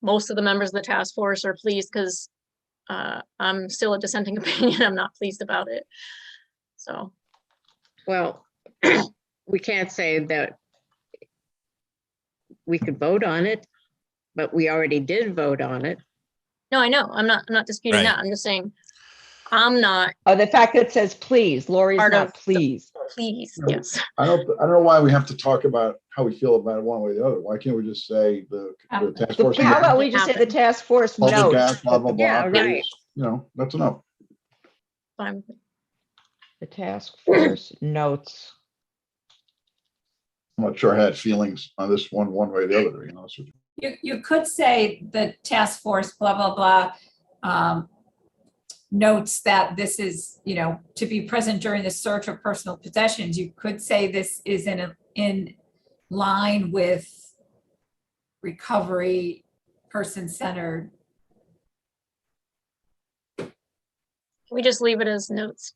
most of the members of the task force are pleased, because I'm still a dissenting opinion. I'm not pleased about it. So. Well, we can't say that we could vote on it but we already did vote on it. No, I know. I'm not disputing Right. that. I'm just saying, I'm not Oh, the fact that it says please, Lori's Part not of the- pleased. pleased. No. Yes. I don't know why we have to talk about how we feel about it one way or the other. Why can't we just say the task force? How about we just say the Happened. task force Public notes? gas, blah, blah, blah. Yeah, please. right. You know, that's enough. Fine. The task force notes. I'm not sure I had feelings on this one way or the other, to be honest with you. You could say the task force, blah, blah, blah, notes that this is, to be present during the search of personal possessions. You could say this is in line with recovery, person-centered. Can we just leave it as notes?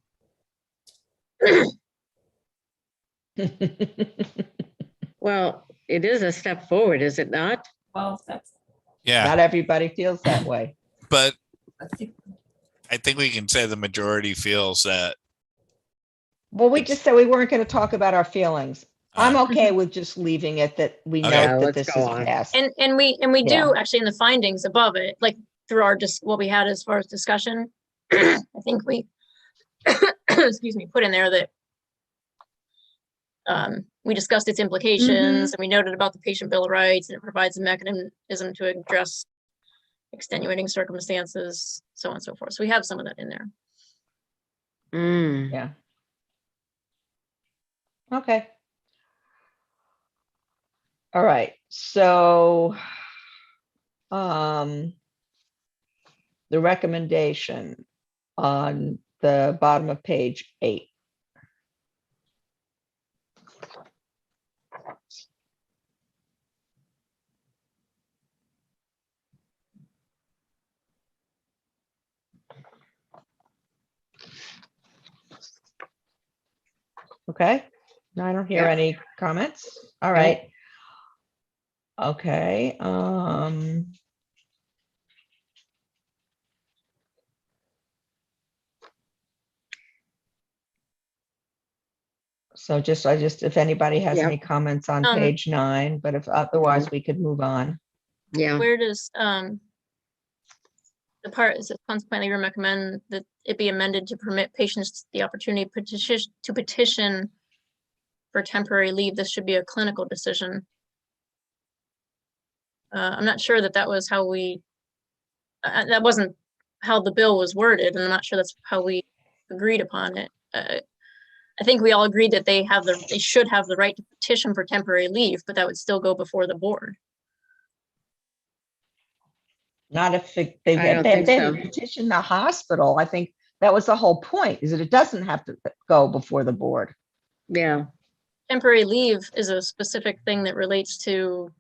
Well, it is a step forward, is it not? Well, that's, Yeah, Not everybody feels that way. but I think, I think we can say the majority feels that. Well, we It's- just said we weren't going to talk about our feelings. I'm uh, okay with just leaving it that we Okay. note Yeah, that let's this go is on. passed. And we Yeah. do actually in the findings above it, like through our just what we had as far as discussion. I think we, excuse me, put in there that we discussed its implications and we noted about the patient bill of rights, and it provides a mechanism to address extenuating circumstances, so on and so forth. So we have some of that in there. Mm. Yeah. Okay. All right, so the recommendation on the bottom of page 8. Okay, no, I don't hear Yeah. any comments. All right. Okay, so if anybody has Yeah. any comments on Um, page 9, but if otherwise we could move on. Yeah, Where does the part is consequently recommend that it be amended to permit patients the opportunity to petition for temporary leave? This should be a clinical decision. I'm not sure that was how we, that wasn't how the bill was worded, and I'm not sure that's how we agreed upon it. I think we all agreed that they should have the right to petition for temporary leave, but that would still go before the board. Not if they I don't think so. petition the hospital. I think that was the whole point, is that it doesn't have to go before the board. yeah. Temporary leave is a specific thing that relates to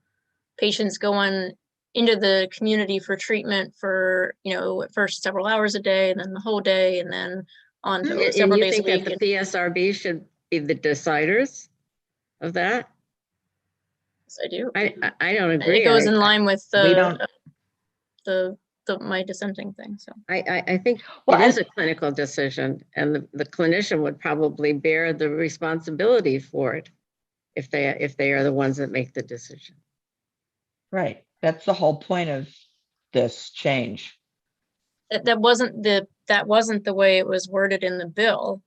patients going into the community for treatment for, at first several hours a day, and then the whole day, and then on to And several you days a think that week. the PSRB should be the deciders of that? Yes, I do. I don't agree. It goes in line with We don't, my dissenting thing, so. I think Well, it is a clinical decision, and the clinician would probably bear the responsibility for it if they are the ones that make the decision. right, that's the whole point of this change. That wasn't the way it was worded in the bill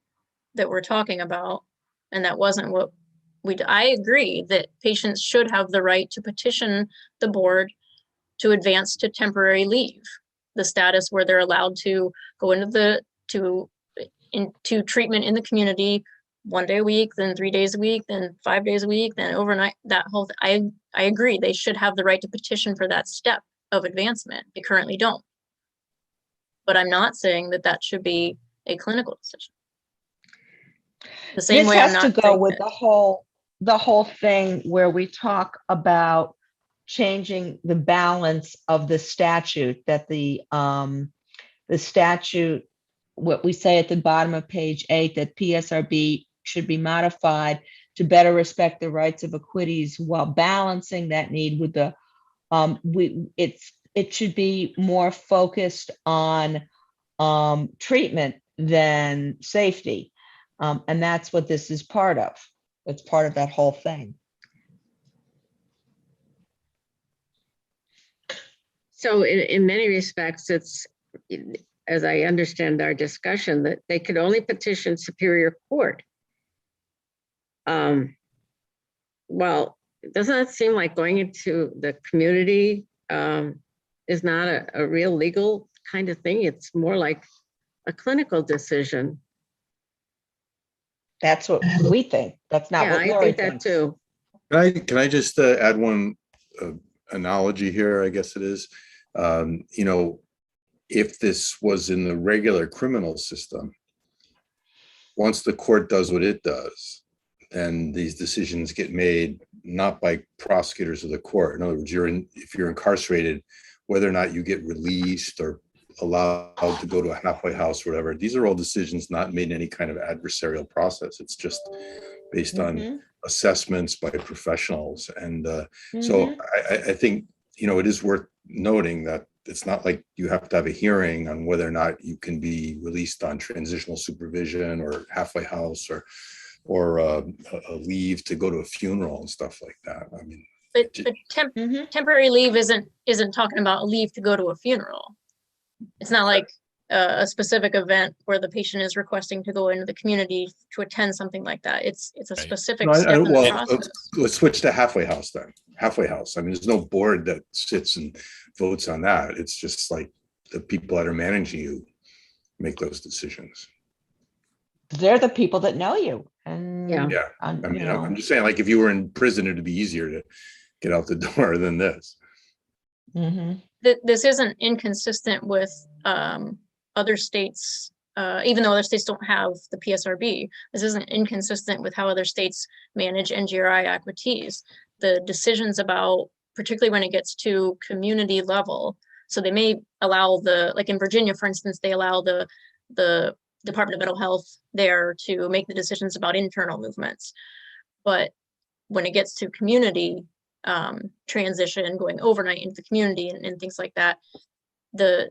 that we're talking about. And that wasn't what I agree that patients should have the right to petition the board to advance to temporary leave, the status where they're allowed to go into treatment in the community 1 day a week, then 3 days a week, then 5 days a week, then overnight, that whole, I agree, they should have the right to petition for that step of advancement. They currently don't. But I'm not saying that should be a clinical decision. The same This way I'm has to not go saying with that- the whole thing where we talk about changing the balance of the statute, that the statute, what we say at the bottom of page 8, that PSRB should be modified to better respect the rights of equities while balancing that need with the, it should be more focused on treatment than safety. And that's what this is part of. It's part of that whole thing. So in many respects, it's, as I understand our discussion, that they could only petition Superior Court. Well, doesn't that seem like going into the community is not a real legal kind of thing? It's more like a clinical decision. That's what we think. That's not Yeah, what I Lori think that thinks. too. Can I just add one analogy here, I guess it is. You know, if this was in the regular criminal system, once the court does what it does, then these decisions get made not by prosecutors of the court. In other words, if you're incarcerated, whether or not you get released or allowed to go to a halfway house or whatever, these are all decisions not made in any kind of adversarial process. It's just based on assessments by professionals. And so I think, you know, it is worth noting that it's not like you have to have a hearing on whether or not you can be released on transitional supervision or halfway house or a leave to go to a funeral and stuff like that. I mean, But temporary leave isn't talking about a leave to go to a funeral. It's not like a specific event where the patient is requesting to go into the community to attend something like that. It's a specific step in the process. Let's switch to halfway house then. Halfway house. I mean, there's no board that sits and votes on that. It's just like the people that are managing you make those decisions. They're the people that know you. And Yeah. I mean, I'm just saying, like, if you were in prison, it'd be easier to get out the door than this. This isn't inconsistent with other states, even though other states don't have the PSRB. This isn't inconsistent with how other states manage NGRI equities. The decisions about, particularly when it gets to community level, so they may allow like in Virginia, for instance, they allow the Department of Mental Health there to make the decisions about internal movements. But when it gets to community transition, going overnight into the community and things like that, the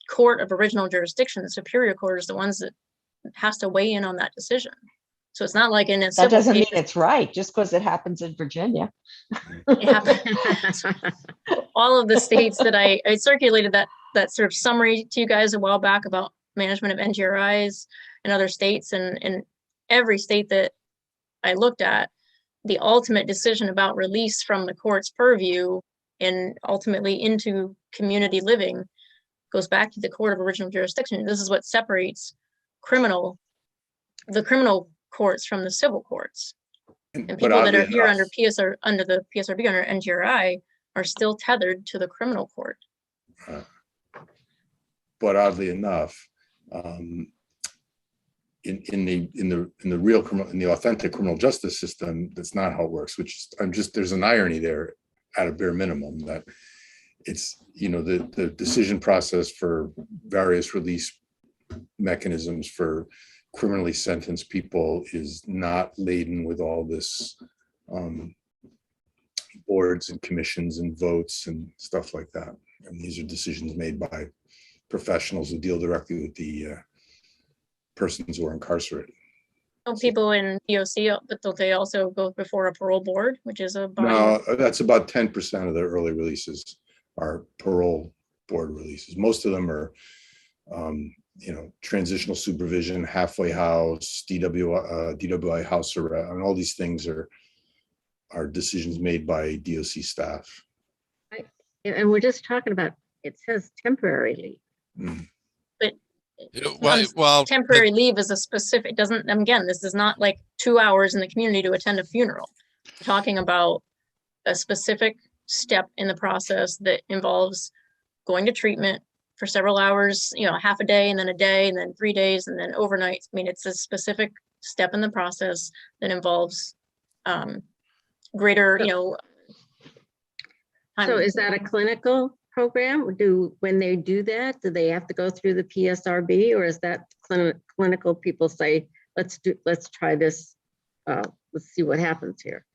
court of original jurisdiction, the Superior Court, is the ones that has to weigh in on that decision. So it's not like in a that doesn't mean it's right just because it happens in Virginia. It happens. All of the states that I circulated that sort of summary to you guys a while back about management of NGRIs in other states, and every state that I looked at, the ultimate decision about release from the court's purview and ultimately into community living goes back to the court of original jurisdiction. This is what separates the criminal courts from the civil courts. And people that are here under the PSRB, under NGRI, are still tethered to the criminal court. But oddly enough, in the authentic criminal justice system, that's not how it works. There's an irony there at a bare minimum that it's, you know, the decision process for various release mechanisms for criminally sentenced people is not laden with all this boards and commissions and votes and stuff like that. And these are decisions made by professionals who deal directly with the persons who are incarcerated. People in DOC, but don't they also go before a parole board, which is a body? No, that's about 10% of the early releases are parole board releases. Most of them are, you know, transitional supervision, halfway house, DWI house arrest, and all these things are decisions made by DOC staff. And we're just talking about, it says temporarily. But well, temporary leave is a specific, doesn't, again, this is not like 2 hours in the community to attend a funeral. We're talking about a specific step in the process that involves going to treatment for several hours, you know, half a day and then a day and then 3 days and then overnight. I mean, it's a specific step in the process that involves greater, you know. So is that a clinical program? When they do that, do they have to go through the PSRB, or is that clinical people say, let's try this, let's see what happens here?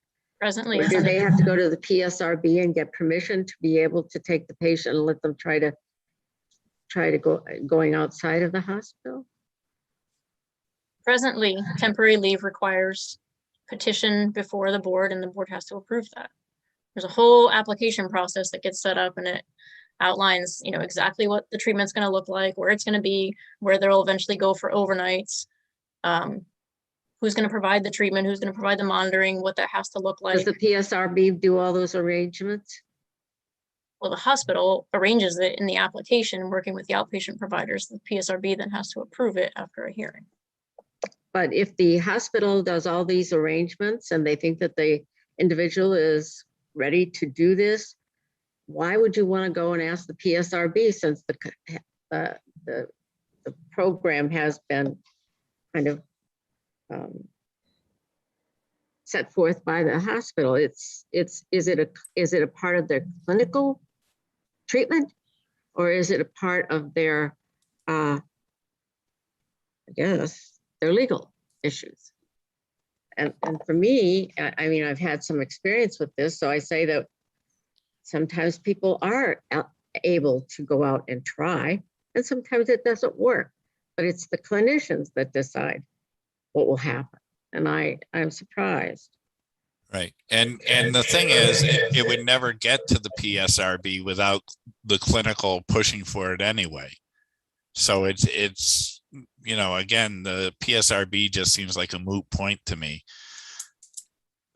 Presently, or do they have to go to the PSRB and get permission to be able to take the patient and let them try to going outside of the hospital? Presently, temporary leave requires petition before the board, and the board has to approve that. There's a whole application process that gets set up, and it outlines, you know, exactly what the treatment's going to look like, where it's going to be, where they'll eventually go for overnights, who's going to provide the treatment, who's going to provide the monitoring, what that has to look Does like. the PSRB do all those arrangements? Well, the hospital arranges it in the application, working with the outpatient providers. The PSRB then has to approve it after a hearing. But if the hospital does all these arrangements and they think that the individual is ready to do this, why would you want to go and ask the PSRB since the program has been kind of set forth by the hospital? Is it a part of their clinical treatment, or is it a part of their I guess their legal issues? And for me, I mean, I've had some experience with this, so I say that sometimes people are able to go out and try, and sometimes it doesn't work, but it's the clinicians that decide what will happen. And I'm surprised. Right. And the thing is, it would never get to the PSRB without the clinical pushing for it anyway. So it's, you know, again, the PSRB just seems like a moot point to me.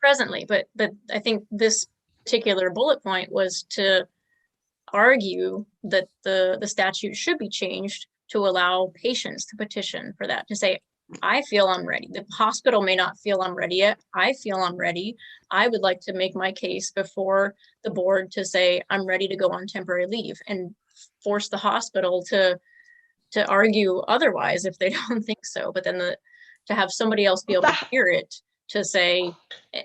Presently, but I think this particular bullet point was to argue that the statute should be changed to allow patients to petition for that, to say, I feel I'm ready. The hospital may not feel I'm ready yet. I feel I'm ready. I would like to make my case before the board to say I'm ready to go on temporary leave, and force the hospital to argue otherwise if they don't think so. But then to have somebody else be able to hear it, to say,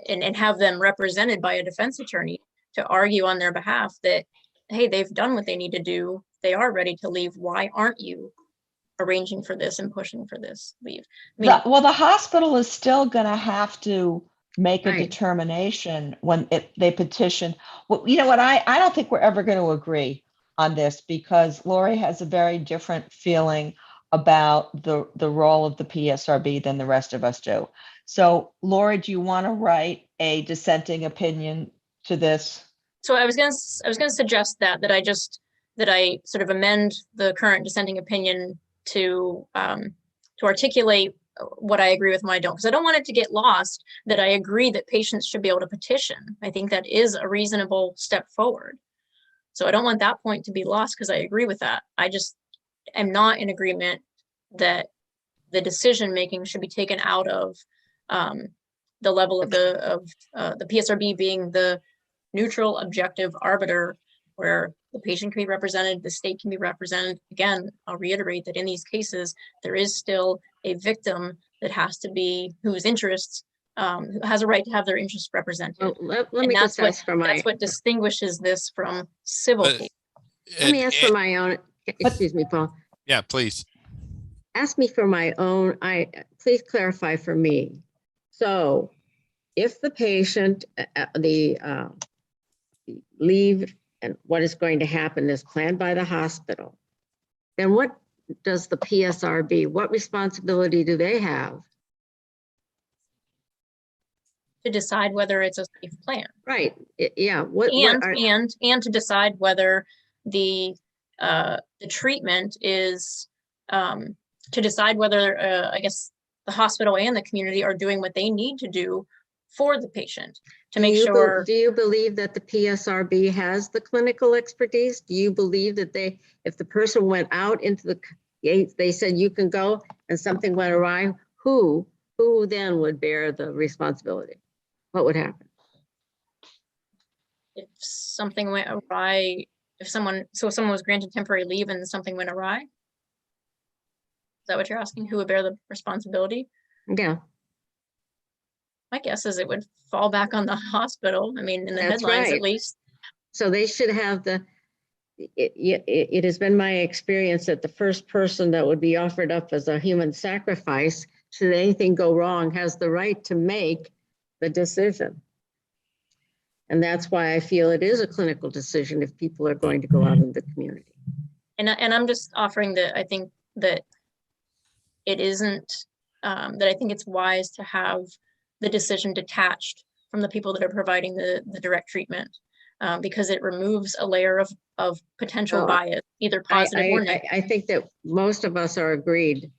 and have them represented by a defense attorney to argue on their behalf that, hey, they've done what they need to do. They are ready to leave. Why aren't you arranging for this and pushing for this leave? I mean, Well, the hospital is still going to have to make a Right. determination when they petition. Well, you know what? I don't think we're ever going to agree on this, because Lori has a very different feeling about the role of the PSRB than the rest of us do. So, Lori, do you want to write a dissenting opinion to this? so I was gonna suggest that I sort of amend the current dissenting opinion to articulate what I agree with and what I don't, because I don't want it to get lost that I agree that patients should be able to petition. I think that is a reasonable step forward. So I don't want that point to be lost, because I agree with that. I just am not in agreement that the decision making should be taken out of the level of the PSRB being the neutral, objective arbiter, where the patient can be represented, the state can be represented. Again, I'll reiterate that in these cases, there is still a victim that has to be, whose interests, who has a right to have their interests represented. Well, let And me that's just ask for my, that's what distinguishes this from civil But- cases. let me ask for my own, excuse me, Paul. Yeah, please. Ask me for my own, please clarify for me. So if the patient, the leave and what is going to happen is planned by the hospital, then what does the PSRB, what responsibility do they have? To decide whether it's a safe plan. Right, yeah. What are, And to decide whether the treatment is, to decide whether, I guess, the hospital and the community are doing what they need to do for the patient to make sure. Do you believe that the PSRB has the clinical expertise? Do you believe that if the person went out into the gates, they said you can go, and something went awry, who then would bear the responsibility? What would happen? If something went awry, if someone was granted temporary leave and something went awry? Is that what you're asking? Who would bear the responsibility? Yeah. My guess is it would fall back on the hospital. I mean, in the That's headlines right. at least. So they should have it has been my experience that the first person that would be offered up as a human sacrifice, should anything go wrong, has the right to make the decision. And that's why I feel it is a clinical decision if people are going to go out in the community. And I'm just offering that I think that it isn't, that I think it's wise to have the decision detached from the people that are providing the direct treatment, because it removes a layer of potential Oh, bias, either positive or negative. I think that most of us are agreed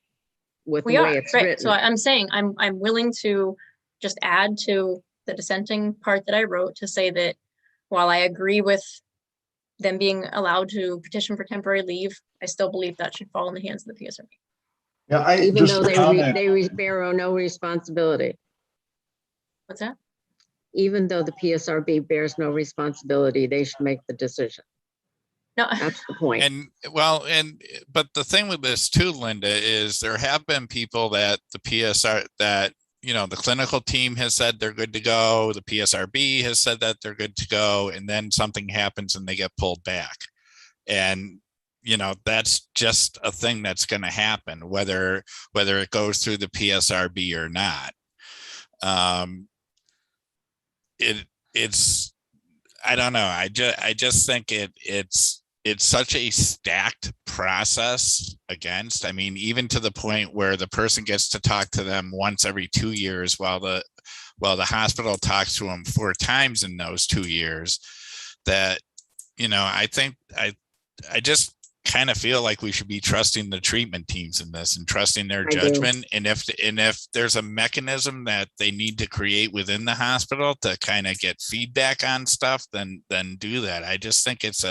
with We the are, way it's right. written. So I'm saying I'm willing to just add to the dissenting part that I wrote to say that while I agree with them being allowed to petition for temporary leave, I still believe that should fall in the hands of the PSRB. Yeah, Even just though a comment. they bear no responsibility. What's that? Even though the PSRB bears no responsibility, they should make the decision. No, That's the point. And but the thing with this too, Linda, is there have been people that the PSR that, the clinical team has said they're good to go. The PSRB has said that they're good to go. And then something happens and they get pulled back. And, that's just a thing that's going to happen, whether it goes through the PSRB or not. It's, I don't know. I just think it's such a stacked process against, even to the point where the person gets to talk to them once every 2 years while the hospital talks to them 4 times in those 2 years. That, I think I just kind of feel like we should be trusting the treatment teams in this and trusting their judgment. And if there's a mechanism that they need to create within the hospital to kind of get feedback on stuff, then do that. I just think it's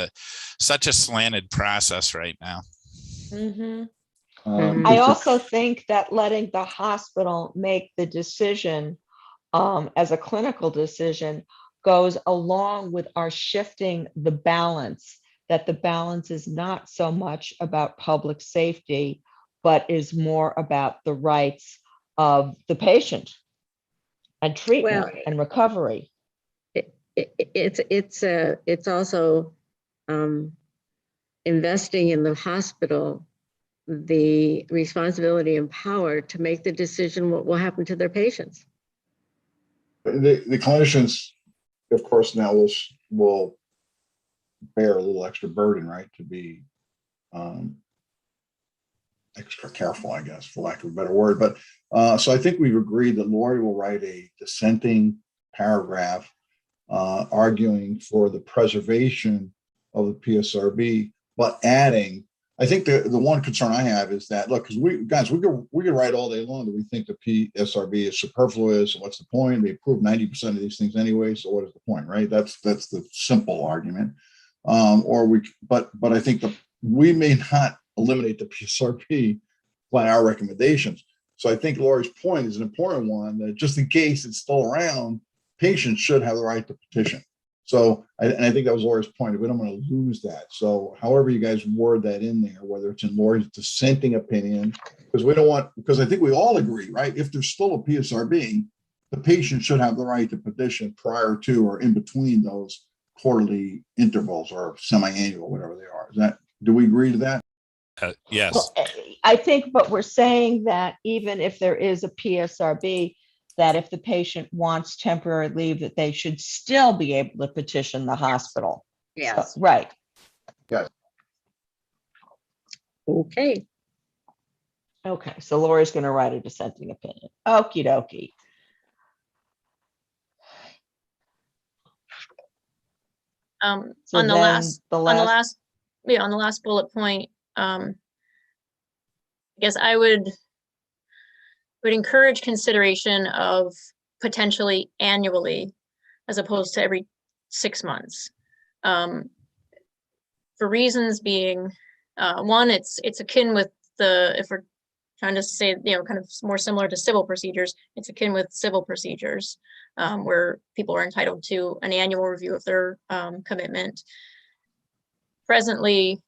such a slanted process right now. Mhm. Mhm. I also think that letting the hospital make the decision as a clinical decision goes along with our shifting the balance, that the balance is not so much about public safety, but is more about the rights of the patient and treatment and recovery. It's also investing in the hospital the responsibility and power to make the decision what will happen to their patients. The clinicians, of course, now will bear a little extra burden, right? To be extra careful, I guess, for lack of a better word. But so I think we've agreed that Lori will write a dissenting paragraph arguing for the preservation of the PSRB, but adding, I think the one concern I have is that, look, because we could write all day long that we think the PSRB is superfluous. What's the point? They approve 90% of these things anyway, so what is the point, right? That's the simple argument. But I think that we may not eliminate the PSRB by our recommendations. So I think Lori's point is an important one, that just in case it's still around, patients should have the right to petition. So, and I think that was Lori's point. We don't want to lose that. So however you guys word that in there, whether it's in Lori's dissenting opinion, because I think we all agree, right? If there's still a PSRB, the patient should have the right to petition prior to or in between those quarterly intervals or semi-annual, whatever they are. Do we agree to that? Yes. Well, I think, but we're saying that even if there is a PSRB, that if the patient wants temporary leave, that they should still be able to petition the hospital. Yes. Right. Yes. Okay. Okay, so Lori's going to write a dissenting opinion. Okie dokie. So on the then last bullet point, I guess I would encourage consideration of potentially annually as opposed to every 6 months. For reasons being, one, it's akin with if we're trying to say, kind of more similar to civil procedures, it's akin with civil procedures, where people are entitled to an annual review of their commitment. Presently,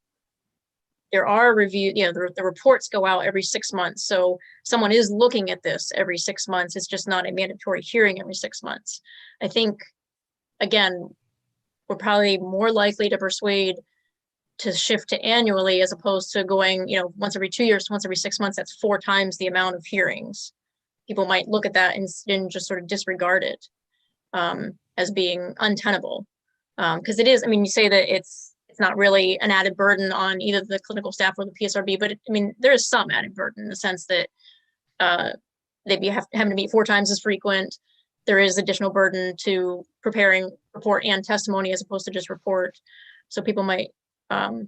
there are the reports go out every 6 months. So someone is looking at this every 6 months. It's just not a mandatory hearing every 6 months. I think, again, we're probably more likely to persuade to shift to annually as opposed to going, once every 2 years to once every 6 months. That's 4 times the amount of hearings. People might look at that and just sort of disregard it as being untenable. Because it is, you say that it's not really an added burden on either the clinical staff or the PSRB, but there is some added burden in the sense that they'd be having to meet 4 times as frequent. there is additional burden to preparing report and testimony as opposed to just report. So people might, and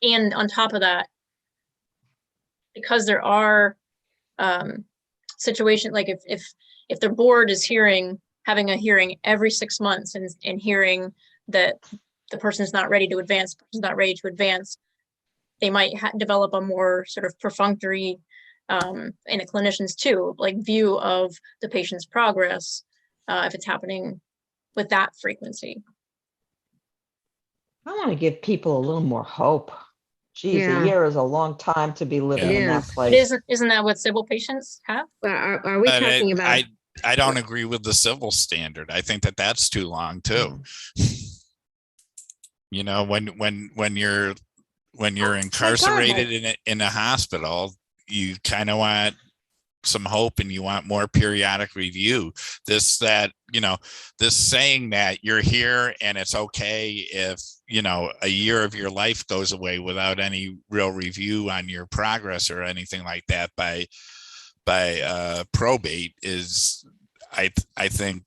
on top of that, because there are situations like if the board is having a hearing every 6 months and hearing that the person's not ready to advance, they might develop a more sort of perfunctory, and the clinicians too, like view of the patient's progress if it's happening with that frequency. I want to give people a little more hope. Geez, Yeah. a year is a long time to be living It in that is. But place. isn't that what civil patients have? But are we But talking about? I don't agree with the civil standard. I think that that's too long too. You know, when you're incarcerated in a hospital, you kind of want some hope and you want more periodic review. This saying that you're here and it's okay if, a year of your life goes away without any real review on your progress or anything like that by probate is, I think,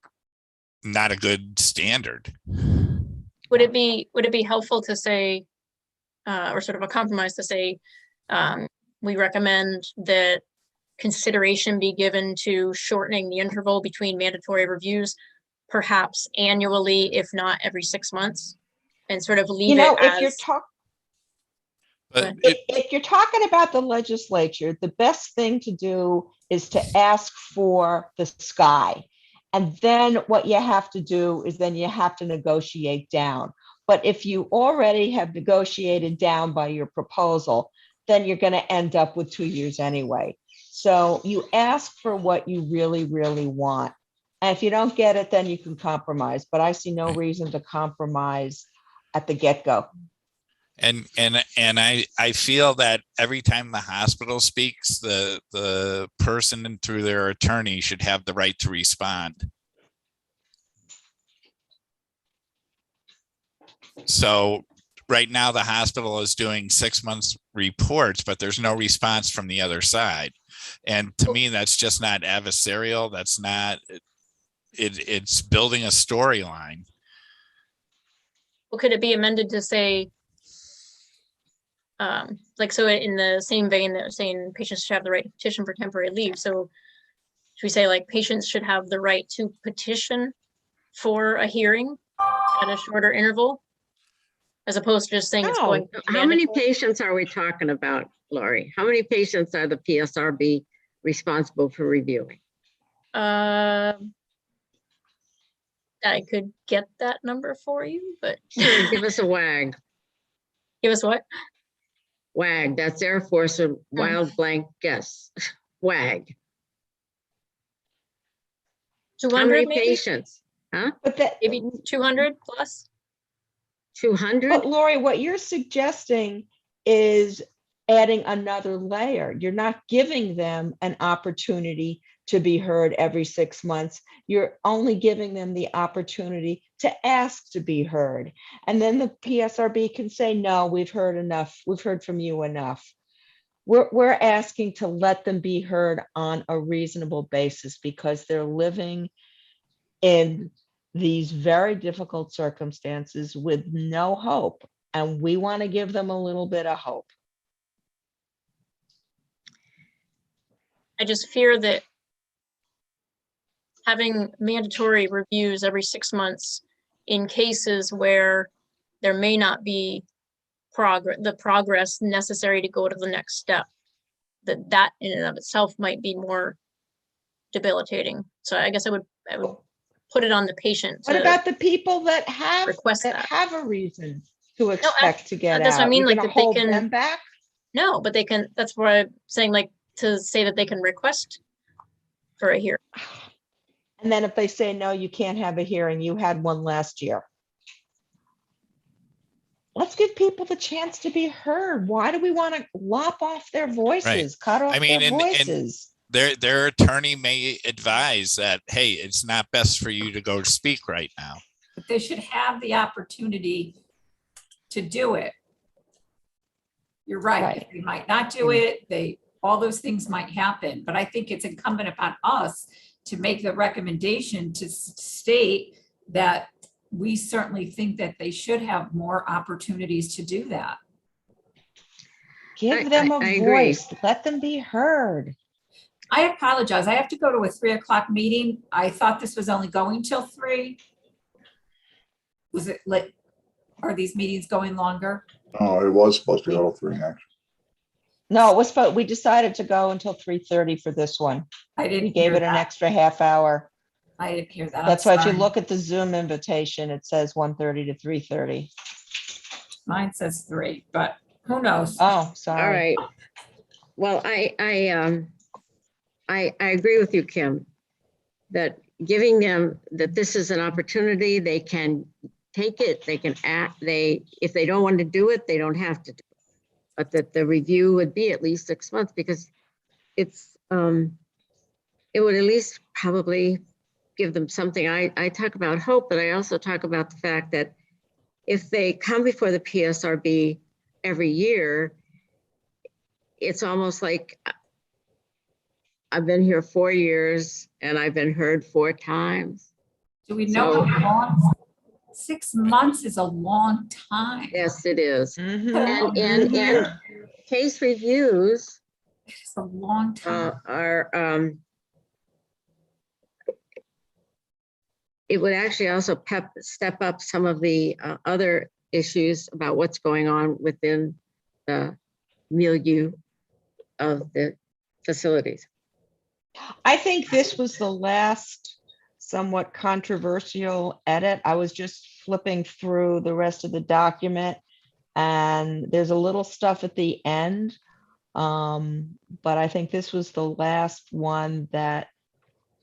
not a good standard. Would it be helpful to say, or sort of a compromise to say, we recommend that consideration be given to shortening the interval between mandatory reviews, perhaps annually, if not every 6 months, and sort of leave it If as. if you're talking about the legislature, the best thing to do is to ask for the sky. And then what you have to do is then you have to negotiate down. But if you already have negotiated down by your proposal, then you're going to end up with 2 years anyway. So you ask for what you really, really want. And if you don't get it, then you can compromise. But I see no reason to compromise at the get-go. And I feel that every time the hospital speaks, the person through their attorney should have the right to respond. So right now the hospital is doing 6 months reports, but there's no response from the other side. And to me, that's just not adversarial. That's not, it's building a storyline. Well, could it be amended to say, so in the same vein that saying patients should have the right to petition for temporary leave. So should we say like patients should have the right to petition for a hearing at a shorter interval, as opposed to just saying it's going. How many patients are we talking about, Lori? How many patients are the PSRB responsible for reviewing? I could get that number for you, but sure, give us a wag. Give us what? WAG, that's Air Force, a wild blank guess. WAG. 200 How many maybe? patients? Huh? But that Maybe 200 plus? 200? But Lori, what you're suggesting is adding another layer. You're not giving them an opportunity to be heard every 6 months. You're only giving them the opportunity to ask to be heard. And then the PSRB can say, no, we've heard enough. We've heard from you enough. We're asking to let them be heard on a reasonable basis because they're living in these very difficult circumstances with no hope. And we want to give them a little bit of hope. I just fear that having mandatory reviews every 6 months in cases where there may not be progress necessary to go to the next step, that in and of itself might be more debilitating. So I guess I would put it on the patient. What about the people that have a reason to expect to get out? That's what I mean. Like that they hold can them back? No, but they can. That's why I'm saying, like, to say that they can request for a hearing. And then if they say, no, you can't have a hearing, you had one last year. Let's give people the chance to be heard. Why do we want to lop off their voices, cut off their voices? Their attorney may advise that, hey, it's not best for you to go speak right now. But they should have the opportunity to do it. You're right. They might not do it. All those things might happen, but I think it's incumbent upon us to make the recommendation to state that we certainly think that they should have more opportunities to do that. Give them a I agree. voice, let them be heard. I apologize. I have to go to a 3 o'clock meeting. I thought this was only going till 3. Was it lit? Are these meetings going longer? Oh, it was supposed to go to 3, actually. No, it was, but we decided to go until 3:30 for this one. I We didn't gave hear it an that. extra half hour. I didn't hear that. I'm That's why if you sorry. look at the Zoom invitation, it says 1:30 to 3:30. Mine says 3, but who knows? Oh, All sorry. right. Well, I agree with you, Kim, that giving them, that this is an opportunity, they can take it, they can act, if they don't want to do it, they don't have to do it. But that the review would be at least 6 months, because it's, it would at least probably give them something. I talk about hope, but I also talk about the fact that if they come before the PSRB every year, it's almost like I've been here 4 years and I've been heard 4 times. Do we know how long? 6 months is a long time. Yes, it is. Mhm. And case reviews It's a long time. are, it would actually also step up some of the other issues about what's going on within the milieu of the facilities. I think this was the last somewhat controversial edit. I was just flipping through the rest of the document, and there's a little stuff at the end. But I think this was the last one that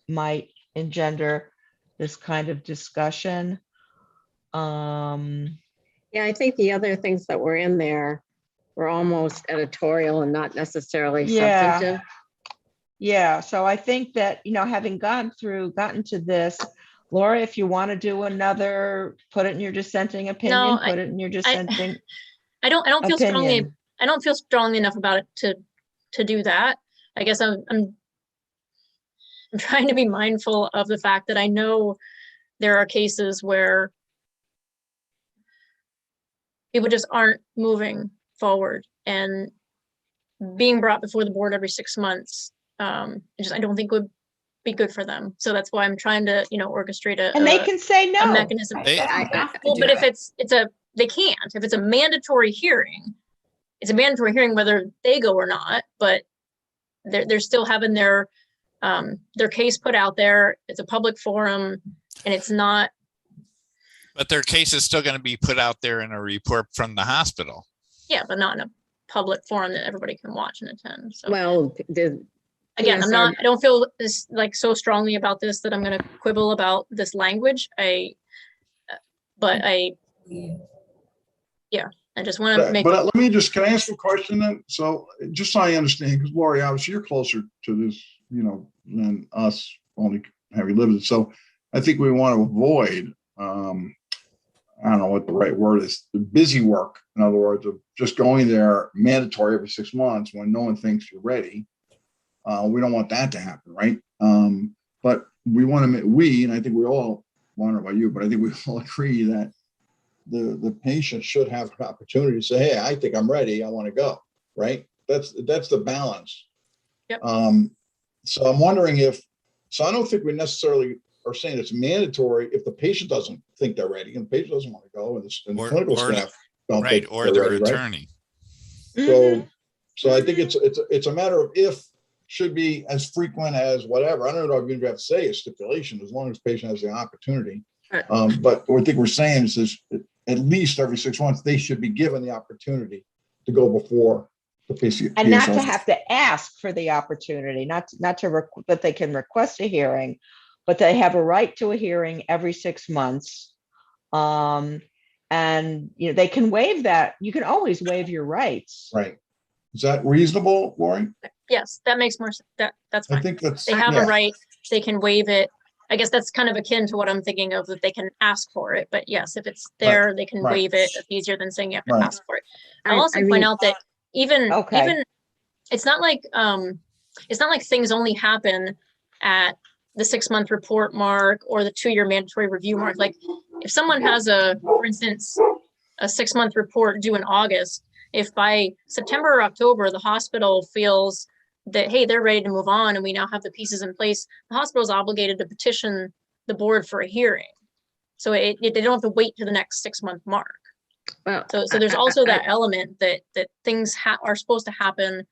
might engender this kind of discussion. Yeah, I think the other things that were in there were almost editorial and not necessarily Yeah. substantive. Yeah, so I think that, having gotten to this, Laura, if you want to do another, put it in your dissenting opinion, No, put it in your dissenting I don't feel strongly, opinion. I don't feel strongly enough about it to do that. I guess I'm trying to be mindful of the fact that I know there are cases where people just aren't moving forward, and being brought before the board every 6 months, I don't think would be good for them. So that's why I'm trying to, orchestrate And they can say a no. mechanism. They don't have to Well, do but if it. they can't. If it's a mandatory hearing, it's a mandatory hearing whether they go or not. But they're still having their case put out there. It's a public forum, and it's not. But their case is still going to be put out there in a report from the hospital. Yeah, but not in a public forum that everybody can watch and attend. So Well, again, PSR I don't feel this like so strongly about this that I'm going to quibble about this language. I just want to make. But let me can I ask a question then? So just so I understand, because Lori, obviously you're closer to this, than us, only having lived it. So I think we want to avoid, I don't know what the right word is, the busy work. In other words, of just going there mandatory every 6 months when no one thinks you're ready. We don't want that to happen, right? But we want to, and I think we all, I don't know about you, but I think we all agree that the patient should have an opportunity to say, hey, I think I'm ready, I want to go, right? That's the balance. Yep. So I'm wondering so I don't think we necessarily are saying it's mandatory if the patient doesn't think they're ready and the patient doesn't want to go and the clinical staff don't think or they're their ready, right? attorney. So I think it's a matter of if should be as frequent as whatever. I don't know if you have to say a stipulation as long as the patient has the opportunity. But what I think we're saying is at least every 6 months, they should be given the opportunity to go before the PCS. And not to have to ask for the opportunity, that they can request a hearing, but they have a right to a hearing every 6 months. And they can waive that. You can always waive your rights. Right. Is that reasonable, Lori? Yes, that makes more sense. That's fine. I think that's. They have a right. They can waive it. I guess that's kind of akin to what I'm thinking of, that they can ask for it. But yes, if it's there, they can waive it. It's easier than saying you have to ask for it. I'll also point out that even it's not like things only happen at the 6-month report mark or the 2-year mandatory review mark. Like if someone has for instance, a 6-month report due in August, if by September or October, the hospital feels that, hey, they're ready to move on and we now have the pieces in place, the hospital is obligated to petition the board for a hearing. So they don't have to wait to the next 6-month mark. Well, So there's also that element that things are supposed to happen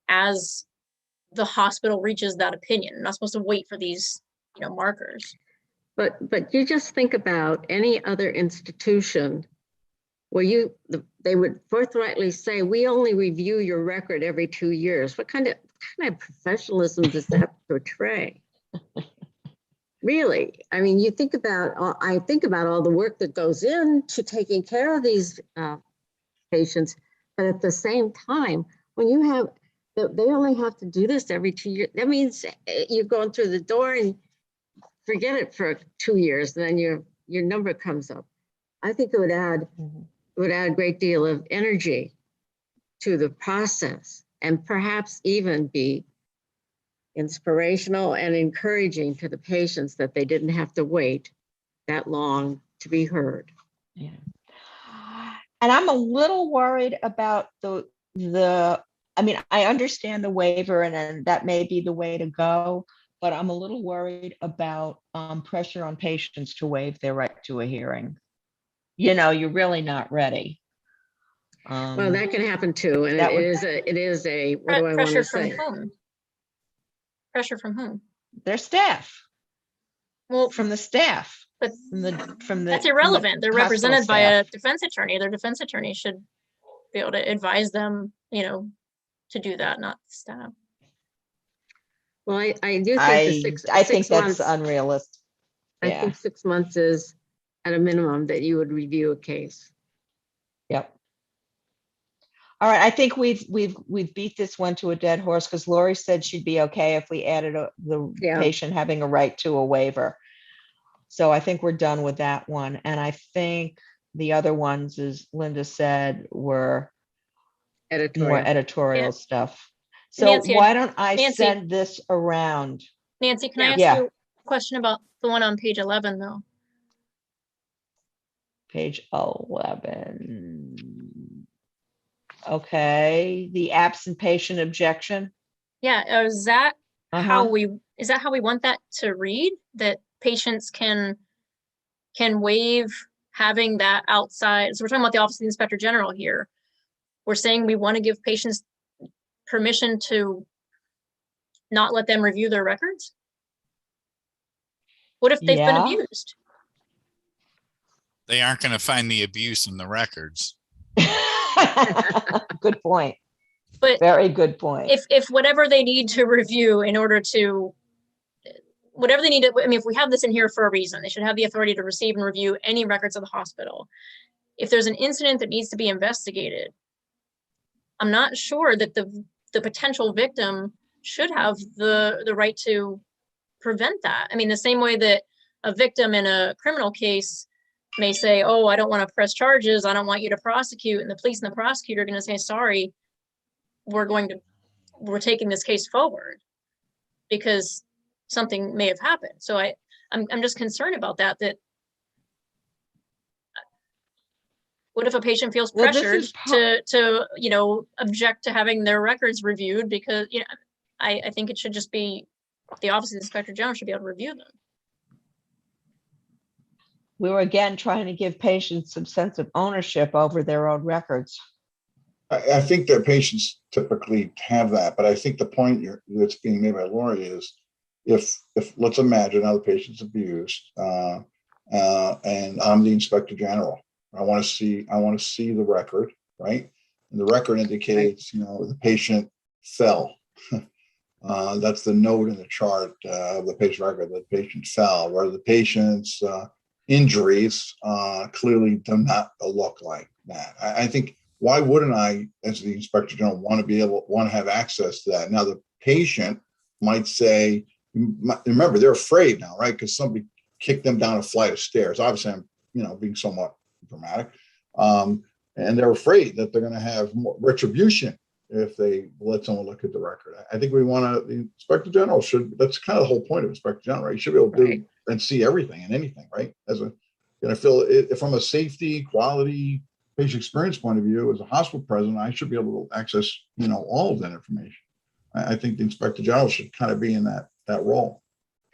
as the hospital reaches that opinion. You're not supposed to wait for these, markers. But you just think about any other institution where they would forthrightly say, we only review your record every 2 years. What kind of professionalism does that portray? Really? I mean, I think about all the work that goes into taking care of these patients, but at the same time, when you have, they only have to do this every 2 years. That means you're going through the door and forget it for 2 years, then your number comes up. I think it would add a great deal of energy to the process and perhaps even be inspirational and encouraging to the patients that they didn't have to wait that long to be heard. Yeah. And I'm a little worried about I understand the waiver and that may be the way to go, but I'm a little worried about pressure on patients to waive their right to a hearing. You're really not ready. Well, that can happen too. And it is a, what do I want to say? Pressure from whom? Their staff. Well, from the staff. But from the that's irrelevant. They're represented by staff. a defense attorney. Their defense attorney should be able to advise them, to do that, not the staff. Well, I do think I think that's unrealistic. I think 6 months is at a minimum that you would review a case. Yep. All right, I think we've beat this one to a dead horse because Lori said she'd be okay if we added the patient having a right to a waiver. So I think we're done with that one. And I think the other ones, as Linda said, were more editorial stuff. So Nancy, why don't I send this around? Nancy, can I ask you a question about the one on page 11 though? Page 11. Okay, the absent patient objection. Yeah, is that how we want that to read? That patients can waive having that outside. So we're talking about the Office of the Inspector General here. We're saying we want to give patients permission to not let them review their records. What if they've been abused? They aren't going to find the abuse in the records. Good point. But very good point. If whatever they need to review in order to, whatever they need to, if we have this in here for a reason, they should have the authority to receive and review any records of the hospital. If there's an incident that needs to be investigated, I'm not sure that the potential victim should have the right to prevent that. The same way that a victim in a criminal case may say, oh, I don't want to press charges, I don't want you to prosecute, and the police and the prosecutor are going to say, sorry, we're taking this case forward because something may have happened. So I'm just concerned about that what if a patient feels pressured to object to having their records reviewed because I think it should just be the Office of the Inspector General should be able to review them. We were again trying to give patients some sense of ownership over their own records. I think their patients typically have that, but I think the point that's being made by Lori is if let's imagine now the patient's abused and I'm the Inspector General. I want to see the record, right? And the record indicates, the patient fell. That's the note in the chart of the patient record. The patient fell, where the patient's injuries clearly do not look like that. I think why wouldn't I, as the Inspector General, want to have access to that? Now the patient might say, remember they're afraid now, right? Because somebody kicked them down a flight of stairs. Obviously, I'm being somewhat dramatic, and they're afraid that they're going to have more retribution if they let someone look at the record. I think we want to, the Inspector General should, that's kind of the whole point of Inspector General, right? You should be able to do Right. and see everything and anything, right? As a, and I feel it from a safety, quality, patient experience point of view, as a hospital president, I should be able to access, all of that information. I think the Inspector General should kind of be in that role.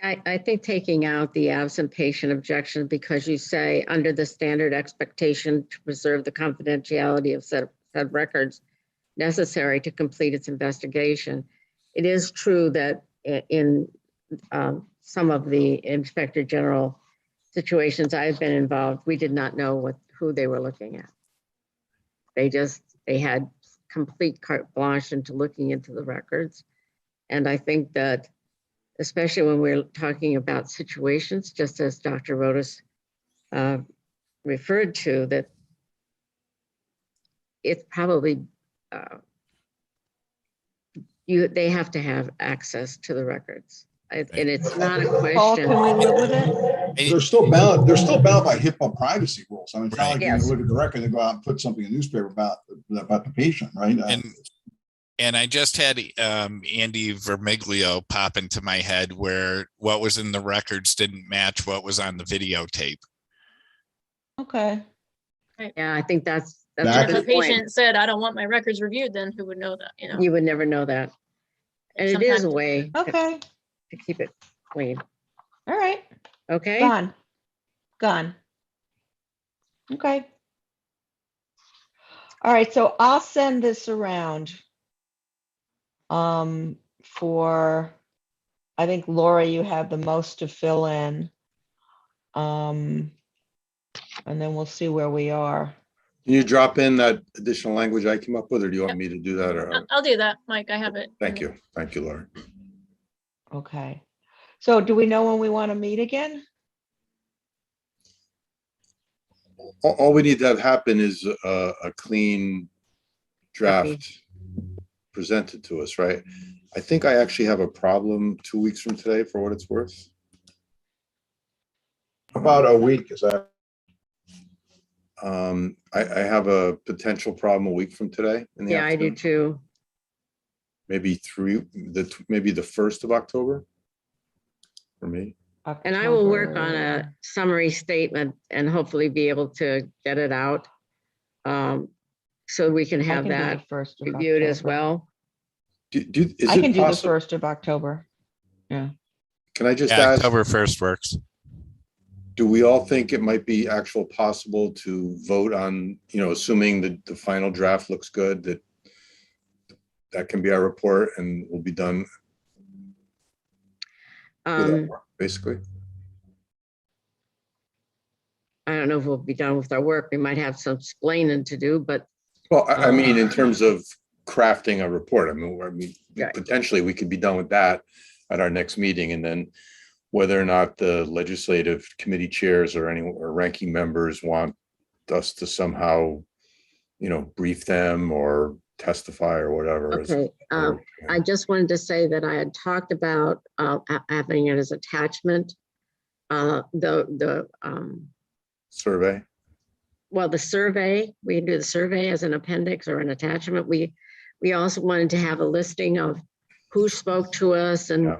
I think taking out the absent patient objection, because you say under the standard expectation to preserve the confidentiality of said records necessary to complete its investigation. It is true that in some of the Inspector General situations I've been involved, we did not know who they were looking at. They had complete carte blanche into looking into the records. And I think that, especially when we're talking about situations, just as Dr. Rodas referred to, that it's probably, they have to have access to the records. And it's not a Paul, question. can we live with it? They're still bound by HIPAA privacy rules. I mean, it's not like you Yes. can look at the record and go out and put something in the newspaper about the patient, right? And I just had Andy Vermiglio pop into my head where what was in the records didn't match what was on the videotape. Okay. Yeah, I think that's And a if a good point. patient said, I don't want my records reviewed, then who would know that, You would never know that. And it is a Sometimes- way Okay. to keep it clean. All right. Okay? Gone. Okay. All right, so I'll send this around. For, I think Laura, you have the most to fill in. And then we'll see where we are. Can you drop in that additional language I came up with, or do you want me to do that? Or I'll do that, Mike. I have it. thank you, Laura. Okay. So do we know when we want to meet again? All we need to have happen is a clean draft presented to us, right? I think I actually have a problem 2 weeks from today, for what it's worth. About a week, is that? I have a potential problem a week from today. In the Yeah, I do afternoon. too. Maybe maybe the 1st of October for me. And I will work on a October. summary statement and hopefully be able to get it out. So we can I have can do the that 1st of reviewed as October. well. Is I it can do the possible? 1st of October. Yeah. Can I just Yeah, ask? October 1st works. Do we all think it might be actual possible to vote on, assuming that the final draft looks good, that can be our report and we'll be done with our work, basically? I don't know if we'll be done with our work. We might have some explaining to do, but Well, I mean, in terms of crafting a report, Right. potentially we could be done with that at our next meeting, and then whether or not the legislative committee chairs or ranking members want us to somehow, brief them or testify or whatever. okay. I just wanted to say that I had talked about having it as attachment. Survey. Well, the survey, we can do the survey as an appendix or an attachment. We also wanted to have a listing of who spoke to us, and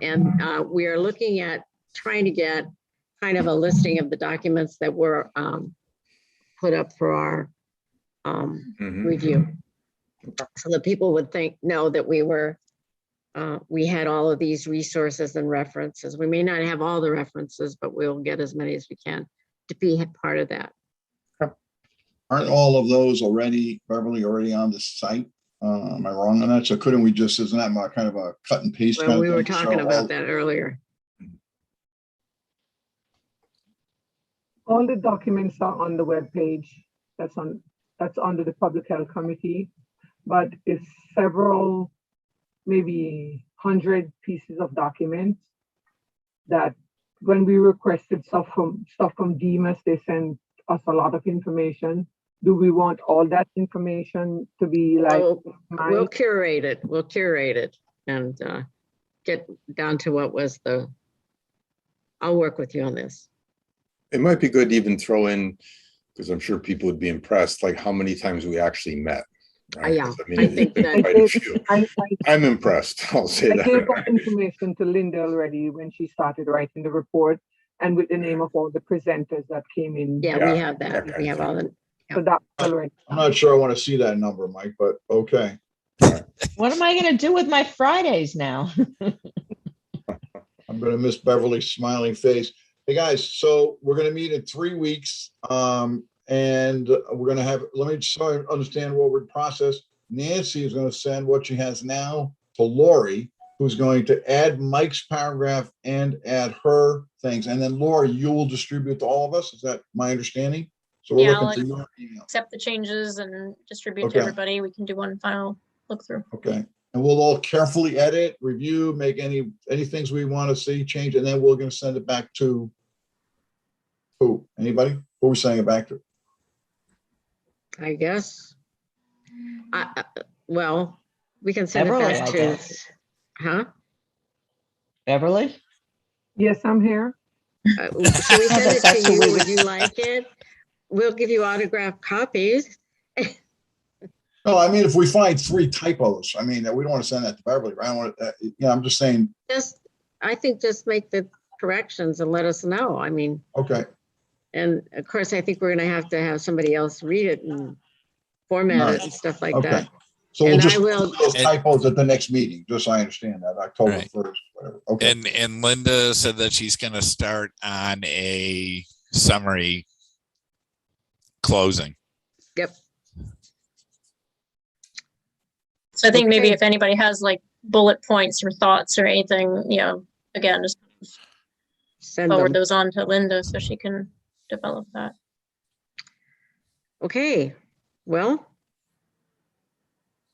we are looking at trying to get kind of a listing of the documents that were put up for our review. So that people would know that we had all of these resources and references. We may not have all the references, but we'll get as many as we can to be part of that. Aren't all of those Beverly, already on the site? Am I wrong on that? So couldn't we just, isn't that kind of a cut and paste? Well, we were talking about that earlier. All the documents are on the webpage. That's under the Public Health Committee, but it's several, maybe 100 pieces of documents that when we requested stuff from DEMAS, they sent us a lot of information. Do we want all that information to be like? We'll curate it. We'll curate it and get down to what was I'll work with you on this. It might be good to even throw in, because I'm sure people would be impressed, like how many times we actually met. right? Yeah, I mean, I it's think been that- quite a few. I I'm impressed, I'll say I gave that that. information to Linda already when she started writing the report and with the name of all the presenters that came in. Yeah, we have that. okay. We have all the, So that's already. I'm not sure I want to see that number, Mike, but okay. What am I gonna do with my Fridays now? I'm gonna miss Beverly's smiling face. Hey, guys, so we're gonna meet in 3 weeks. And we're gonna have, let me just so I understand what we're process. Nancy is gonna send what she has now to Lori, who's going to add Mike's paragraph and add her things. And then Lori, you will distribute to all of us. Is that my understanding? So we're Yeah, looking for your email. Accept the changes and distribute Okay. to everybody. We can do one final look through. Okay, and we'll all carefully edit, review, make any things we want to see change, and then we're gonna send it back to who? Anybody? Who are we sending it back to? I guess. Well, we can send it Beverly, back I to, guess. huh? Beverly? Yes, I'm here. Should we send it That's to who you? we Would would- you like it? We'll give you autographed copies. No, I mean, if we find 3 typos, I mean, we don't want to send that to Beverly, right? I don't want, I'm just saying, I think just make the corrections and let us know. I mean, okay, and of course, I think we're gonna have to have somebody else read it and format it and stuff like okay. that. So we'll And just I will- those typos at the next meeting, just so I understand that, October Right. 1st, whatever. Okay, And Linda said that she's gonna start on a summary closing. Yep. So I think maybe Okay. if anybody has like bullet points or thoughts or anything, again, just Send forward them. those on to Linda so she can develop that. Okay, well.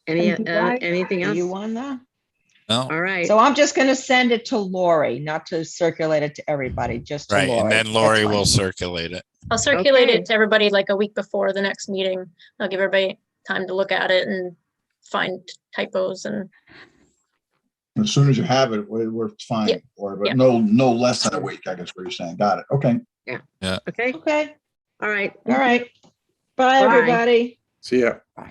Thank you, guys. Anything Are you else? on that? No, All right. So I'm just gonna send it to Lori, not to circulate it to everybody, just to right, Lori. and then That's Lori fine. will circulate it. I'll circulate Okay. it to everybody like a week before the next meeting. I'll give everybody time to look at it and find typos and as soon as you have it, we're fine, Yeah. or, but Yeah. no less than a week, I guess what you're saying. Got it, okay. Okay, Okay, all right. all right. Bye, Bye. everybody. See ya.